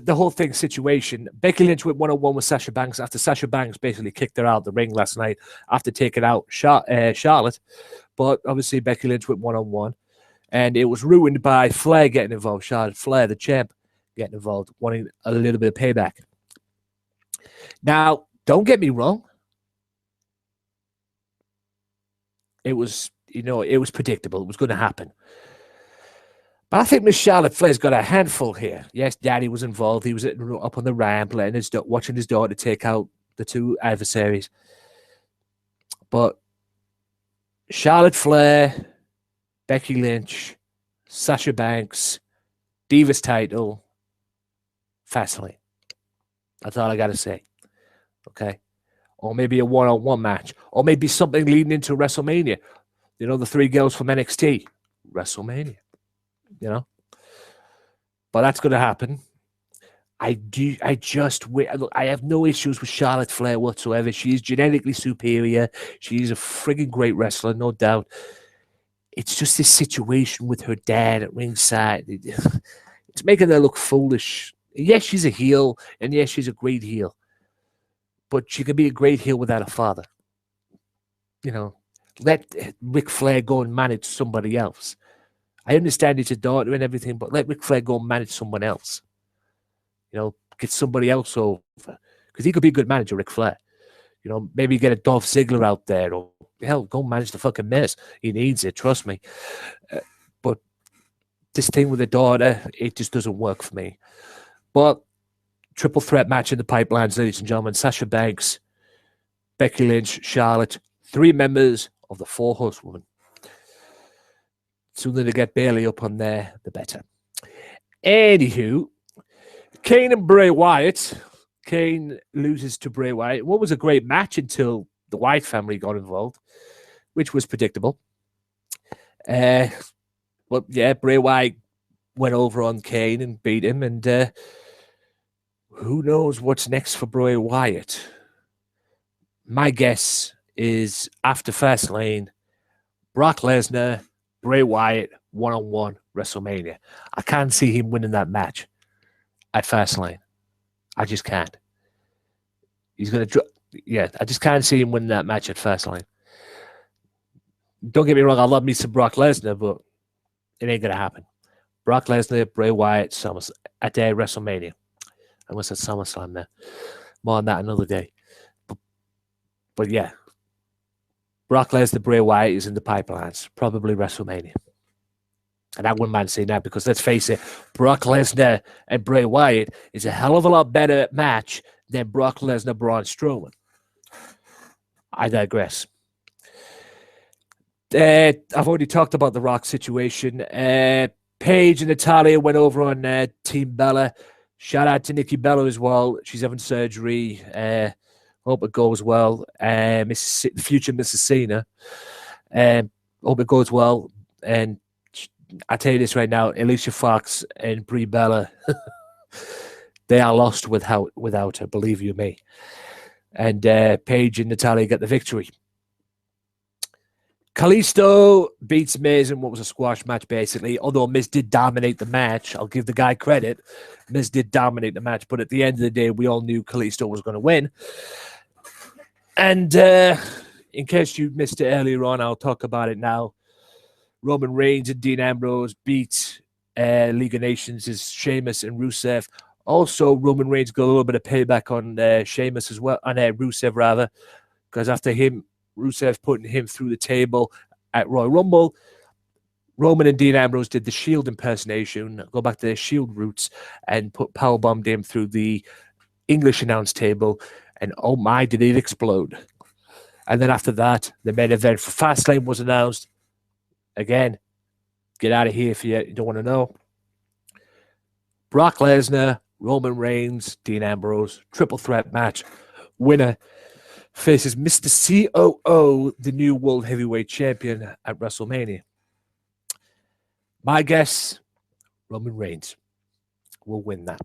whole thing situation. Becky Lynch went one-on-one with Sasha Banks after Sasha Banks basically kicked her out of the ring last night after taking out Charlotte. But obviously Becky Lynch went one-on-one. And it was ruined by Flair getting involved. Charlotte Flair, the champ, getting involved, wanting a little bit of payback. Now, don't get me wrong. It was, you know, it was predictable. It was going to happen. But I think Miss Charlotte Flair's got a handful here. Yes, Daddy was involved. He was up on the ramp, watching his daughter take out the two adversaries. But Charlotte Flair, Becky Lynch, Sasha Banks, Divas title, Fastlane. That's all I got to say. Okay? Or maybe a one-on-one match. Or maybe something leading into WrestleMania. You know, the three girls from NXT. WrestleMania. You know? But that's going to happen. I have no issues with Charlotte Flair whatsoever. She's genetically superior. She's a friggin' great wrestler, no doubt. It's just this situation with her dad at ringside. It's making her look foolish. Yes, she's a heel, and yes, she's a great heel. But she can be a great heel without a father. You know, let Ric Flair go and manage somebody else. I understand it's a daughter and everything, but let Ric Flair go and manage someone else. You know, get somebody else over. Because he could be a good manager, Ric Flair. You know, maybe get a Dolph Ziggler out there, or hell, go manage the fucking Miz. He needs it, trust me. But this thing with the daughter, it just doesn't work for me. But triple threat match in the pipelines, ladies and gentlemen. Sasha Banks, Becky Lynch, Charlotte, 3 members of the 4 Horsewomen. Sooner they get Bailey up on there, the better. Anywho, Kane and Bray Wyatt. Kane loses to Bray Wyatt. What was a great match until the Wyatt family got involved, which was predictable. But yeah, Bray Wyatt went over on Kane and beat him, and who knows what's next for Bray Wyatt? My guess is after Fastlane, Brock Lesnar, Bray Wyatt, one-on-one WrestleMania. I can't see him winning that match at Fastlane. I just can't. He's going to... Yeah, I just can't see him winning that match at Fastlane. Don't get me wrong, I love me some Brock Lesnar, but it ain't going to happen. Brock Lesnar, Bray Wyatt, at WrestleMania. I almost said SummerSlam there. More on that another day. But yeah, Brock Lesnar, Bray Wyatt is in the pipelines. Probably WrestleMania. And I wouldn't mind saying that because let's face it, Brock Lesnar and Bray Wyatt is a hell of a lot better match than Brock Lesnar, Braun Strowman. I digress. I've already talked about the Rock situation. Paige and Natalia went over on Team Bella. Shout out to Nikki Bella as well. She's having surgery. Hope it goes well. The future Mrs. Cena. Hope it goes well. And I tell you this right now, Alicia Fox and Brie Bella, they are lost without her, believe you me. And Paige and Natalia get the victory. Kalisto beats Miz in what was a squash match, basically. Although Miz did dominate the match, I'll give the guy credit. Miz did dominate the match, but at the end of the day, we all knew Kalisto was going to win. And in case you missed it earlier on, I'll talk about it now. Roman Reigns and Dean Ambrose beat League of Nations' Sheamus and Rusev. Also, Roman Reigns got a little bit of payback on Sheamus as well, on Rusev rather, because after Rusev putting him through the table at Royal Rumble, Roman and Dean Ambrose did the Shield impersonation, go back to their Shield roots, and powerbombed him through the English announce table, and oh my, did it explode. And then after that, the main event for Fastlane was announced. Again, get out of here if you don't want to know. Brock Lesnar, Roman Reigns, Dean Ambrose, triple threat match. Winner faces Mr. COO, the new World Heavyweight Champion at WrestleMania. My guess, Roman Reigns will win that.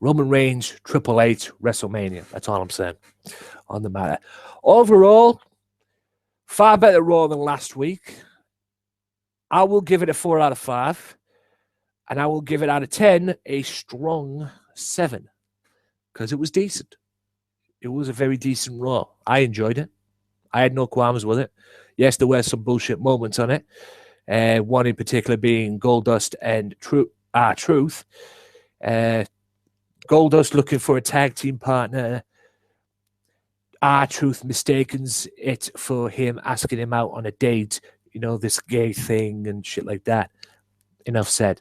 Roman Reigns, Triple H, WrestleMania. That's all I'm saying on the matter. Overall, far better Raw than last week. I will give it a 4 out of 5. And I will give it out of 10 a strong 7. Because it was decent. It was a very decent Raw. I enjoyed it. I had no qualms with it. Yes, there were some bullshit moments on it. One in particular being Goldust and Truth. Goldust looking for a tag team partner. Truth mistakens it for him asking him out on a date. You know, this gay thing and shit like that. Enough said.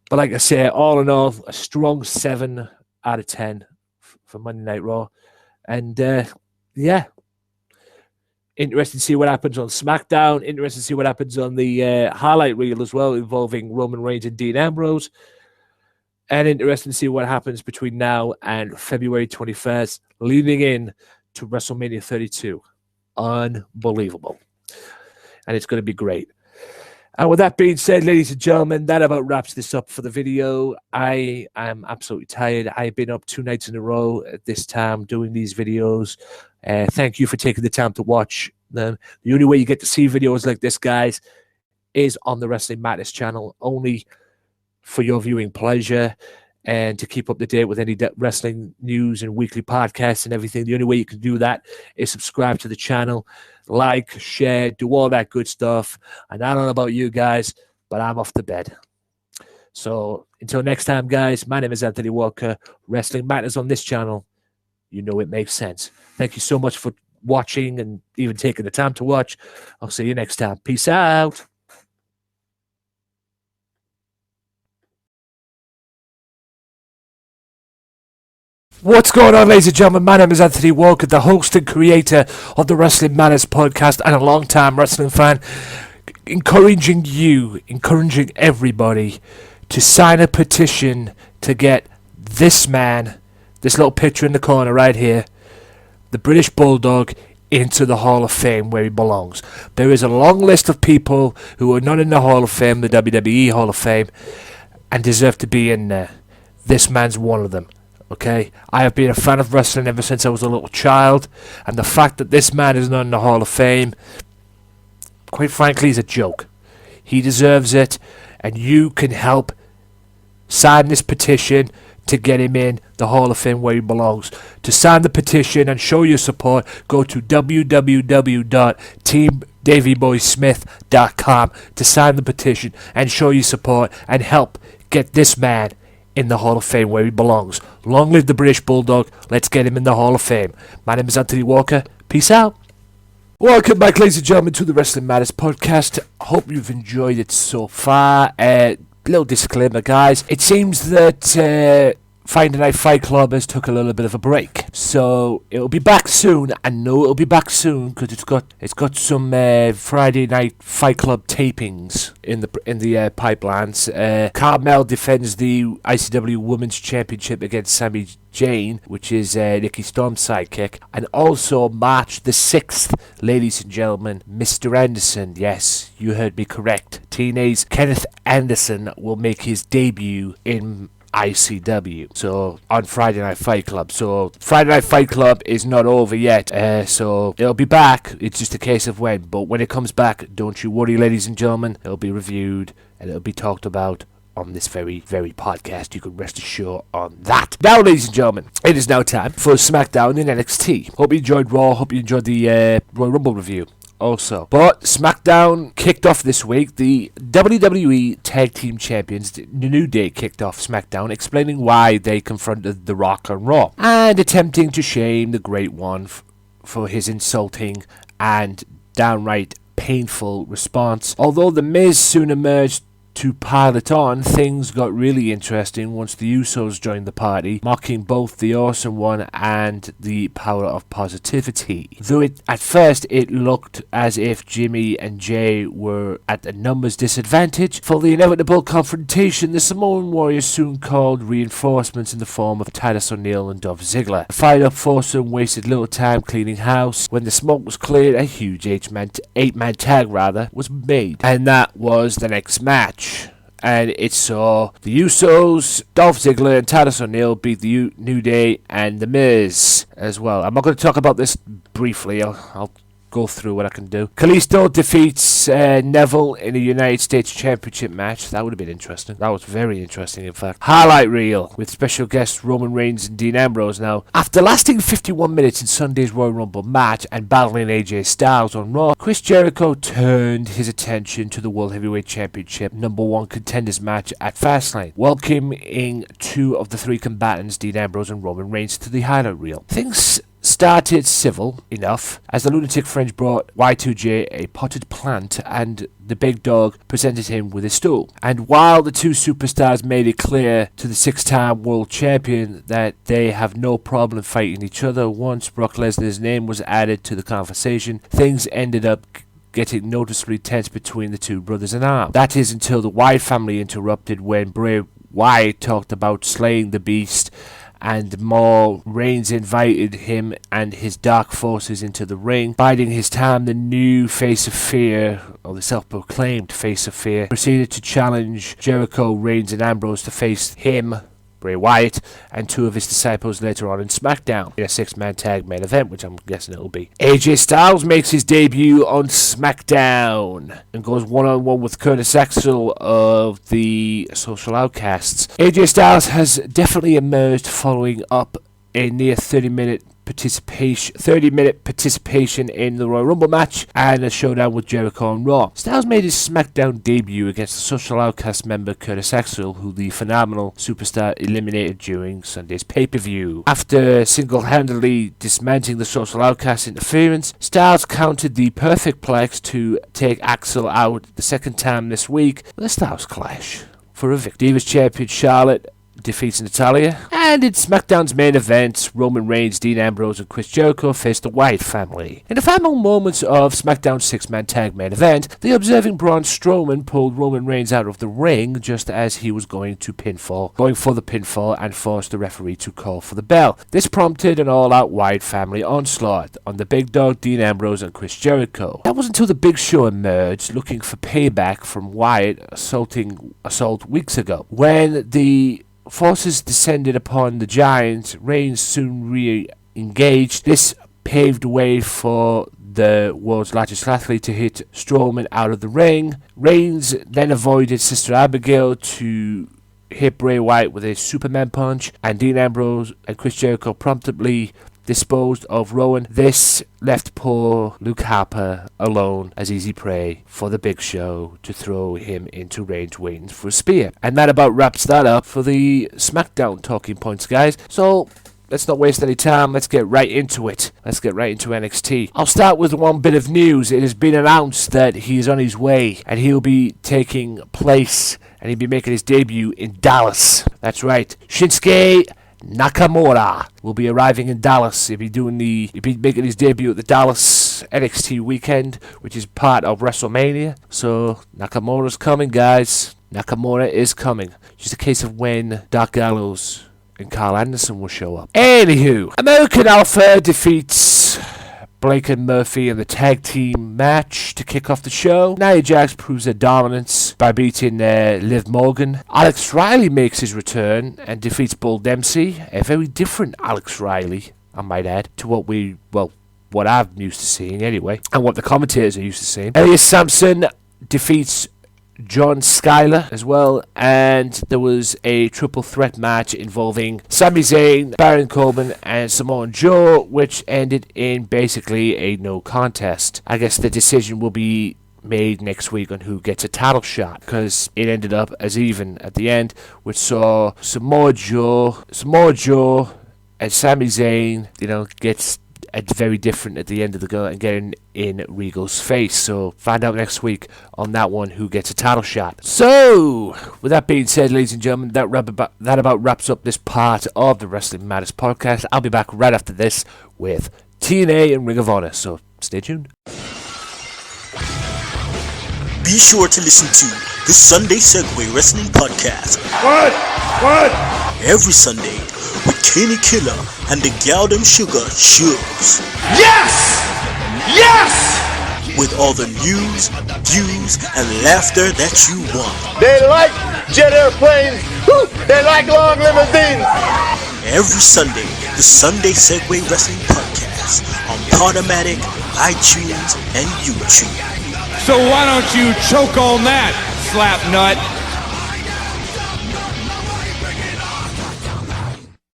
But like I say, all in all, a strong 7 out of 10 for Monday Night Raw. And yeah, interesting to see what happens on SmackDown. Interesting to see what happens on the highlight reel as well, involving Roman Reigns and Dean Ambrose. And interesting to see what happens between now and February 21st, leading in to WrestleMania 32. Unbelievable. And it's going to be great. And with that being said, ladies and gentlemen, that about wraps this up for the video. I am absolutely tired. I've been up 2 nights in a row at this time doing these videos. Thank you for taking the time to watch them. The only way you get to see videos like this, guys, is on the Wrestling Madness channel, only for your viewing pleasure and to keep up to date with any wrestling news and weekly podcasts and everything. The only way you can do that is subscribe to the channel, like, share, do all that good stuff. And I don't know about you guys, but I'm off to bed. So until next time, guys, my name is Anthony Walker. Wrestling Matters on this channel. You know it makes sense. Thank you so much for watching and even taking the time to watch. I'll see you next time. Peace out. What's going on, ladies and gentlemen? My name is Anthony Walker, the host and creator of the Wrestling Matters podcast and a long-time wrestling fan, encouraging everybody to sign a petition to get this man, this little picture in the corner right here, the British Bulldog, into the Hall of Fame where he belongs. There is a long list of people who are not in the Hall of Fame, the WWE Hall of Fame, and deserve to be in there. This man's one of them. Okay? I have been a fan of wrestling ever since I was a little child, and the fact that this man is not in the Hall of Fame, quite frankly, is a joke. He deserves it, and you can help sign this petition to get him in the Hall of Fame where he belongs. To sign the petition and show your support, go to www.teamdavyboysmith.com to sign the petition and show your support and help get this man in the Hall of Fame where he belongs. Long live the British Bulldog. Let's get him in the Hall of Fame. My name is Anthony Walker. Peace out. Welcome back, ladies and gentlemen, to the Wrestling Matters podcast. Hope you've enjoyed it so far. Little disclaimer, guys. It seems that Friday Night Fight Club has took a little bit of a break, so it'll be back soon. I know it'll be back soon because it's got some Friday Night Fight Club tapings in the pipelines. Carmel defends the ICW Women's Championship against Sami Zayn, which is Nikki Storm's sidekick, and also March the 6th, ladies and gentlemen, Mr. Anderson, yes, you heard me correct, TNA's Kenneth Anderson will make his debut in ICW, so on Friday Night Fight Club. So Friday Night Fight Club is not over yet, so it'll be back. It's just a case of when, but when it comes back, don't you worry, ladies and gentlemen, it'll be reviewed and it'll be talked about on this very, very podcast. You can rest assured on that. Now, ladies and gentlemen, it is now time for Smackdown in NXT. Hope you enjoyed Raw. Hope you enjoyed the Royal Rumble review also. But Smackdown kicked off this week. The WWE Tag Team Champions, the New Day, kicked off Smackdown, explaining why they confronted The Rock on Raw and attempting to shame the Great One for his insulting and downright painful response. Although The Miz soon emerged to pile it on, things got really interesting once the Usos joined the party, mocking both the Awesome One and the Power of Positivity. Though at first it looked as if Jimmy and Jay were at a numbers disadvantage, for the inevitable confrontation, the Samoan Warriors soon called reinforcements in the form of Titus O'Neil and Dolph Ziggler. The fired-up foursome wasted little time cleaning house. When the smoke was cleared, a huge eight-man tag was made, and that was the next match. And it saw the Usos, Dolph Ziggler, and Titus O'Neil beat the New Day and The Miz as well. I'm not going to talk about this briefly. I'll go through what I can do. Kalisto defeats Neville in a United States Championship match. That would have been interesting. That was very interesting, in fact. Highlight reel with special guests Roman Reigns and Dean Ambrose. Now, after lasting 51 minutes in Sunday's Royal Rumble match and battling AJ Styles on Raw, Chris Jericho turned his attention to the World Heavyweight Championship #1 contenders match at Fastlane, welcoming two of the three combatants, Dean Ambrose and Roman Reigns, to the highlight reel. Things started civil enough as the Lunatic Fringe brought Y2J a potted plant and the big dog presented him with a stool. And while the two superstars made it clear to the six-time world champion that they have no problem fighting each other, once Brock Lesnar's name was added to the conversation, things ended up getting noticeably tense between the two brothers-in-arms. That is until the Wyatt family interrupted when Bray Wyatt talked about slaying the beast, and more. Reigns invited him and his dark forces into the ring. Biding his time, the new face of fear, or the self-proclaimed face of fear, proceeded to challenge Jericho, Reigns, and Ambrose to face him, Bray Wyatt, and two of his disciples later on in SmackDown in a six-man tag main event, which I'm guessing it'll be. AJ Styles makes his debut on SmackDown and goes one-on-one with Curtis Axel of the Social Outcasts. AJ Styles has definitely emerged following up a near 30-minute participation in the Royal Rumble match and a showdown with Jericho on Raw. Styles made his SmackDown debut against the Social Outcast member Curtis Axel, who the phenomenal superstar eliminated during Sunday's pay-per-view. After single-handedly dismantling the Social Outcast interference, Styles countered the Perfect Plex to take Axel out the second time this week with a Styles Clash for a victory. Divas champion Charlotte defeats Natalya. And in SmackDown's main event, Roman Reigns, Dean Ambrose, and Chris Jericho faced the Wyatt family. In the final moments of SmackDown's six-man tag main event, the observing Braun Strowman pulled Roman Reigns out of the ring just as he was going for the pinfall, and forced the referee to call for the bell. This prompted an all-out Wyatt family onslaught on the big dog, Dean Ambrose, and Chris Jericho. That wasn't until the Big Show emerged, looking for payback from Wyatt assault weeks ago. When the forces descended upon the Giants, Reigns soon re-engaged. This paved the way for the world's largest athlete to hit Strowman out of the ring. Reigns then avoided Sister Abigail to hit Bray Wyatt with a Superman punch, and Dean Ambrose and Chris Jericho promptly disposed of Rowan. This left poor Luke Harper alone as easy prey for the Big Show to throw him into range waiting for a spear. And that about wraps that up for the SmackDown talking points, guys. So let's not waste any time. Let's get right into it. Let's get right into NXT. I'll start with one bit of news. It has been announced that he is on his way and he'll be taking place and he'll be making his debut in Dallas. That's right. Shinsuke Nakamura will be arriving in Dallas. He'll be making his debut at the Dallas NXT weekend, which is part of Wrestlemania. So Nakamura's coming, guys. Nakamura is coming. Just a case of when Dark Gallows and Carl Anderson will show up. Anywho, American Alpha defeats Blake and Murphy in the tag team match to kick off the show. Nia Jax proves their dominance by beating Liv Morgan. Alex Riley makes his return and defeats Bull Dempsey. A very different Alex Riley, I might add, to what I'm used to seeing anyway, and what the commentators are used to seeing. Elias Sampson defeats John Skyler as well, and there was a triple threat match involving Sami Zayn, Baron Corbin, and Samoa Joe, which ended in basically a no contest. I guess the decision will be made next week on who gets a title shot, because it ended up as even at the end, which saw Samoa Joe and Sami Zayn, gets very different at the end of the go and getting in Regal's face. So find out next week on that one who gets a title shot. So with that being said, ladies and gentlemen, that about wraps up this part of the Wrestling Matters podcast. I'll be back right after this with TNA and Ring of Honor. So stay tuned.
Be sure to listen to the Sunday Segway Wrestling Podcast.
What?
Every Sunday with Kenny Killer and the Galdem Sugar Hughes.
Yes! Yes!
With all the news, views, and laughter that you want.
They like jet airplanes. They like long limousines.
Every Sunday, the Sunday Segway Wrestling Podcast on Podomatic, iTunes, and YouTube.
So why don't you choke on that, slap nut?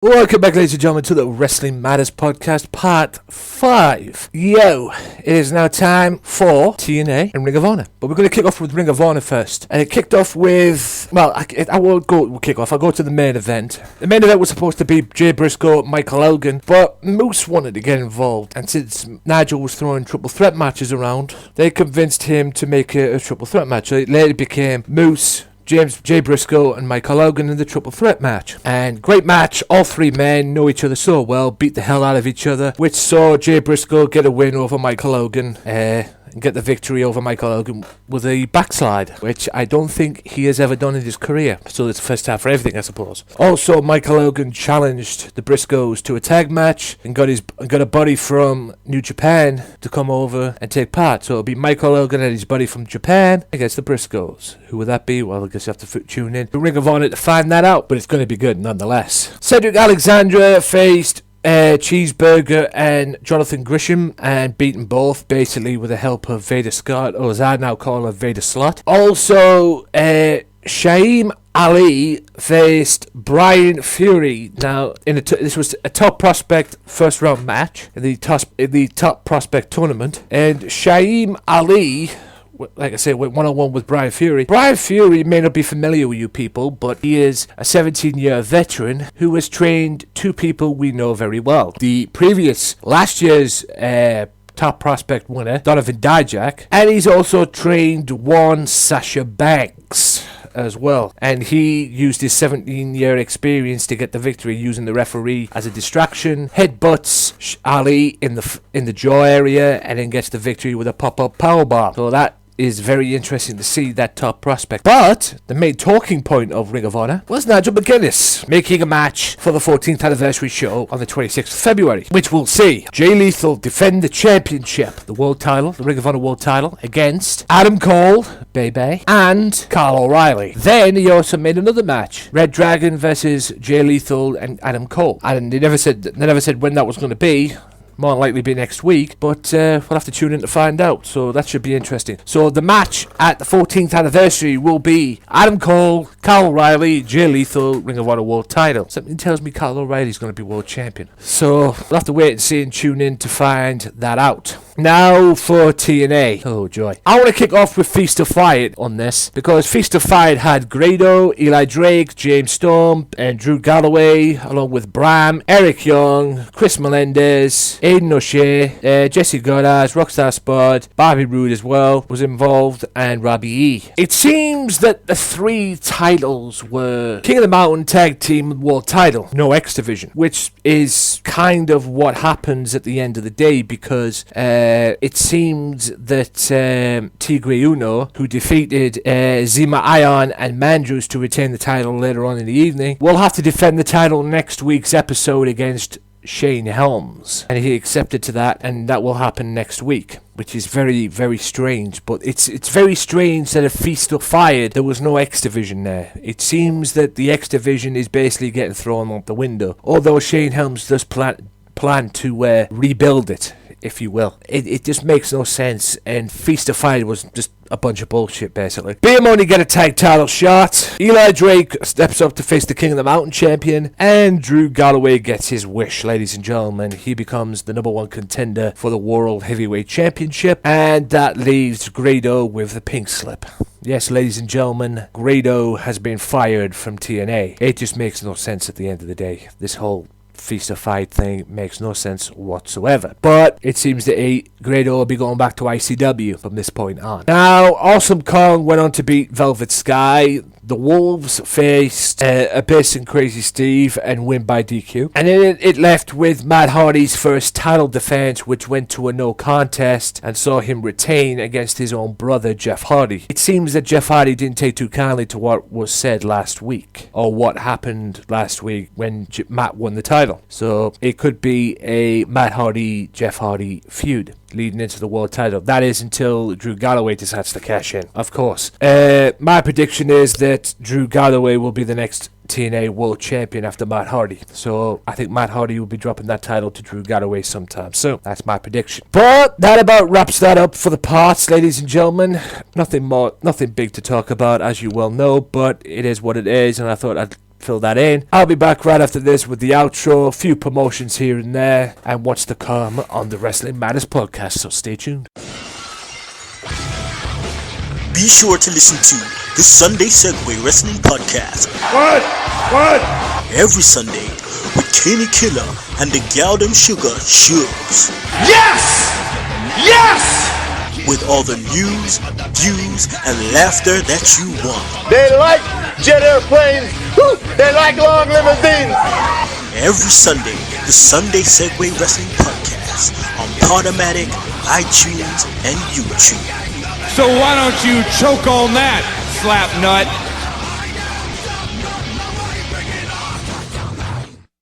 Welcome back, ladies and gentlemen, to the Wrestling Matters Podcast, Part 5. Yo, it is now time for TNA and Ring of Honor. But we're going to kick off with Ring of Honor first. And it kicked off with, I won't go kick off, I'll go to the main event. The main event was supposed to be Jay Briscoe, Michael Hogan, but Moose wanted to get involved. And since Nigel was throwing triple threat matches around, they convinced him to make a triple threat match. So it later became Moose, Jay Briscoe and Michael Hogan in the triple threat match. And great match. All three men know each other so well, beat the hell out of each other, which saw Jay Briscoe get a win over Michael Hogan and get the victory over Michael Hogan with a backslide, which I don't think he has ever done in his career. So it's the first time for everything, I suppose. Also, Michael Hogan challenged the Briscoes to a tag match and got a buddy from New Japan to come over and take part. So it'll be Michael Hogan and his buddy from Japan against the Briscoes. Who would that be? Well, I guess you have to tune in to Ring of Honor to find that out, but it's going to be good nonetheless. Cedric Alexander faced Cheeseburger and Jonathan Grisham and beaten both basically with the help of Vader Scott, or as I now call her, Vader Slot. Also, Shaim Ali faced Brian Fury. Now, this was a top prospect first round match in the top prospect tournament, and Shaim Ali, like I said, went one-on-one with Brian Fury. Brian Fury may not be familiar with you people, but he is a 17-year veteran who has trained two people we know very well. Last year's top prospect winner, Donovan Dijak, and he's also trained one Sasha Banks. as well. And he used his 17-year experience to get the victory using the referee as a distraction, headbutts Ali in the jaw area, and then gets the victory with a pop-up powerbomb. So that is very interesting to see that top prospect. But the main talking point of Ring of Honor was Nigel McGuinness making a match for the 14th anniversary show on the 26th of February, which we'll see Jay Lethal defend the championship, the world title, the Ring of Honor world title, against Adam Cole, Bebe, and Kyle O'Reilly. Then he also made another match, Red Dragon versus Jay Lethal and Adam Cole. And they never said when that was going to be. More than likely be next week, but we'll have to tune in to find out, so that should be interesting. So the match at the 14th anniversary will be Adam Cole, Kyle O'Reilly, Jay Lethal, Ring of Honor World title. Something tells me Kyle O'Reilly's going to be world champion. So we'll have to wait and see and tune in to find that out. Now for TNA. Oh joy. I want to kick off with Feast or Fight on this, because Feast or Fight had Grado, Eli Drake, James Storm, and Drew Galloway, along with Bram, Eric Young, Chris Melendez, Aiden O'Shea, Jesse Goddard, Rockstar Spud, Bobby Roode as well was involved, and Robbie E. It seems that the three titles were King of the Mountain Tag Team World title, no X Division, which is kind of what happens at the end of the day, because it seems that Tigre Uno, who defeated Zima Ion and Mandrews to retain the title later on in the evening, will have to defend the title next week's episode against Shane Helms, and he accepted to that, and that will happen next week, which is very, very strange. But it's very strange that at Feast or Fired there was no X Division there. It seems that the X Division is basically getting thrown out the window, although Shane Helms does plan to rebuild it, if you will. It just makes no sense, and Feast or Fired was just a bunch of bullshit, basically. BM only get a tag title shot. Eli Drake steps up to face the King of the Mountain champion, and Drew Galloway gets his wish, ladies and gentlemen. He becomes the #1 contender for the World Heavyweight Championship, and that leaves Grado with the pink slip. Yes, ladies and gentlemen, Grado has been fired from TNA. It just makes no sense at the end of the day. This whole Feast or Fight thing makes no sense whatsoever. But it seems that Grado will be going back to ICW from this point on. Now, Awesome Kong went on to beat Velvet Sky. The Wolves faced Abyss and Crazy Steve and win by DQ. And then it left with Matt Hardy's first title defense, which went to a no contest and saw him retain against his own brother, Jeff Hardy. It seems that Jeff Hardy didn't take too kindly to what was said last week, or what happened last week when Matt won the title. So it could be a Matt Hardy, Jeff Hardy feud leading into the world title. That is until Drew Galloway decides to cash in, of course. My prediction is that Drew Galloway will be the next TNA World Champion after Matt Hardy. So I think Matt Hardy will be dropping that title to Drew Galloway sometime soon. That's my prediction. But that about wraps that up for the parts, ladies and gentlemen. Nothing big to talk about, as you well know, but it is what it is, and I thought I'd fill that in. I'll be back right after this with the outro, a few promotions here and there, and what's to come on the Wrestling Matters podcast, so stay tuned.
Be sure to listen to the Sunday Segway Wrestling Podcast.
What?
Every Sunday with Kenny Killer and the Galdem Sugar Hughes.
Yes! Yes!
With all the news, views, and laughter that you want.
They like jet airplanes. Woo! They like long limousines.
Every Sunday, the Sunday Segway Wrestling Podcast on Podomatic, iTunes, and YouTube.
So why don't you choke on that, slap nut?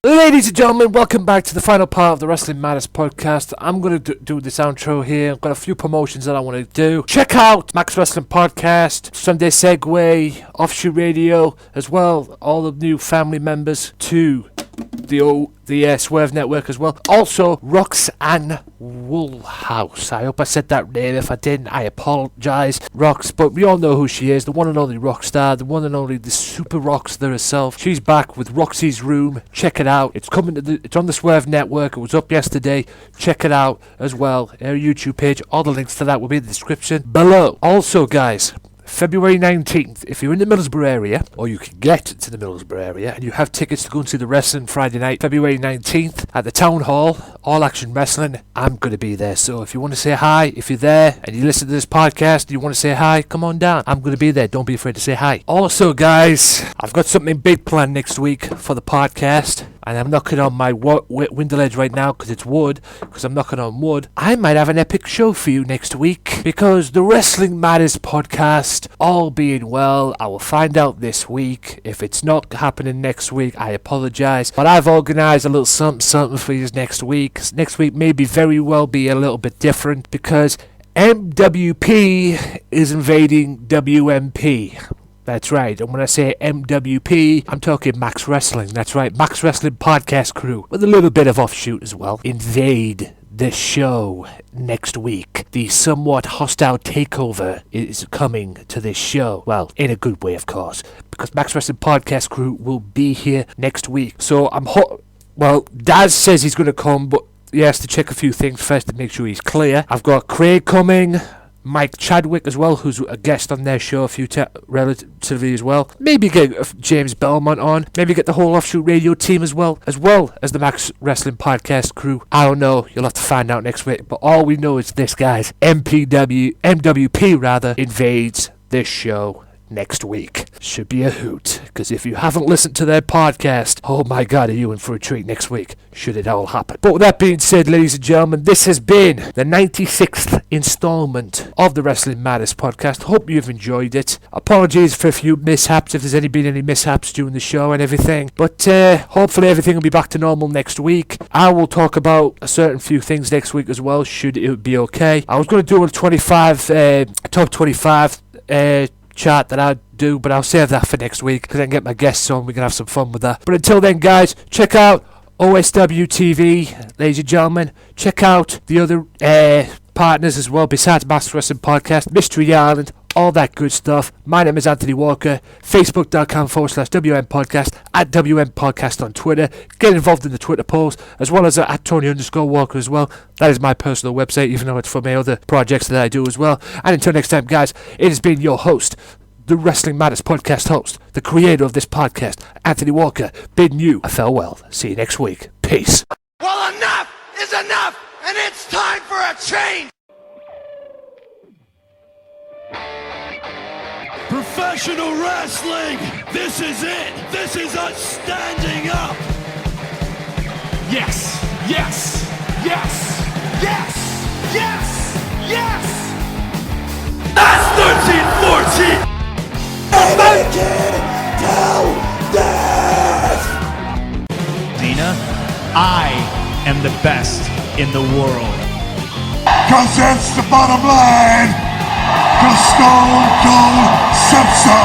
Ladies and gentlemen, welcome back to the final part of the Wrestling Matters podcast. I'm going to do this outro here. I've got a few promotions that I want to do. Check out Max Wrestling Podcast, Sunday Segway, Offshoot Radio, as well. All the new family members to the Swerve Network as well. Also, Roxanne Woolhouse. I hope I said that right. If I didn't, I apologise. Rox, but we all know who she is. The one and only rock star. The one and only the super rockstar herself. She's back with Roxy's Room. Check it out. It's coming to it's on the Swerve Network. It was up yesterday. Check it out as well. Our YouTube page. All the links to that will be in the description below. Also, guys, February 19th, if you're in the Middlesbrough area, or you can get to the Middlesbrough area, and you have tickets to go and see the wrestling Friday night, February 19th, at the Town Hall All Action Wrestling, I'm going to be there. So if you want to say hi, if you're there and you listen to this podcast and you want to say hi, come on down. I'm going to be there. Don't be afraid to say hi. Also, guys, I've got something big planned next week for the podcast. And I'm knocking on my window ledge right now because it's wood, because I'm knocking on wood. I might have an epic show for you next week because the Wrestling Matters podcast, all being well, I will find out this week. If it's not happening next week, I apologize. But I've organized a little something for you next week. Next week may be very well be a little bit different because MWP is invading WMP. That's right, and when I say MWP, I'm talking Max Wrestling. That's right, Max Wrestling Podcast Crew, with a little bit of offshoot as well. Invade the show next week. The somewhat hostile takeover is coming to this show. Well, in a good way, of course, because Max Wrestling Podcast Crew will be here next week. So Daz says he's going to come, but he has to check a few things first to make sure he's clear. I've got Craig coming, Mike Chadwick as well, who's a guest on their show relatively as well. Maybe get James Belmont on. Maybe get the whole Offshoot Radio team as well as the Max Wrestling Podcast Crew. I don't know. You'll have to find out next week. But all we know is this, guys. MWP invades this show next week. Should be a hoot, because if you haven't listened to their podcast, oh my god, are you in for a treat next week, should it all happen. But with that being said, ladies and gentlemen, this has been the 96th installment of the Wrestling Matters podcast. Hope you've enjoyed it. Apologies for a few mishaps, if there's been any mishaps during the show and everything, but hopefully everything will be back to normal next week. I will talk about a certain few things next week as well, should it be okay. I was going to do a top 25 chart that I'd do, but I'll save that for next week because I can get my guests on. We can have some fun with that. But until then, guys, check out OSW TV, ladies and gentlemen. Check out the other partners as well besides Master Wrestling Podcast, Mystery Island, all that good stuff. My name is Anthony Walker. Facebook.com/WM Podcast, at WM Podcast on Twitter. Get involved in the Twitter polls, as well as at Tony_Walker as well. That is my personal website, even though it's for my other projects that I do as well. And until next time, guys, it has been your host, the Wrestling Matters Podcast host, the creator of this podcast, Anthony Walker, bidding you a farewell. See you next week. Peace.
Well, enough is enough, and it's time for a change!
Professional wrestling! This is it! This is us standing up!
Yes! Yes! Yes! Yes! Yes! Yes!
That's 13-14! Make it till death!
Cena, I am the best in the world.
Cause that's the bottom line. Cause Stone Cold said so.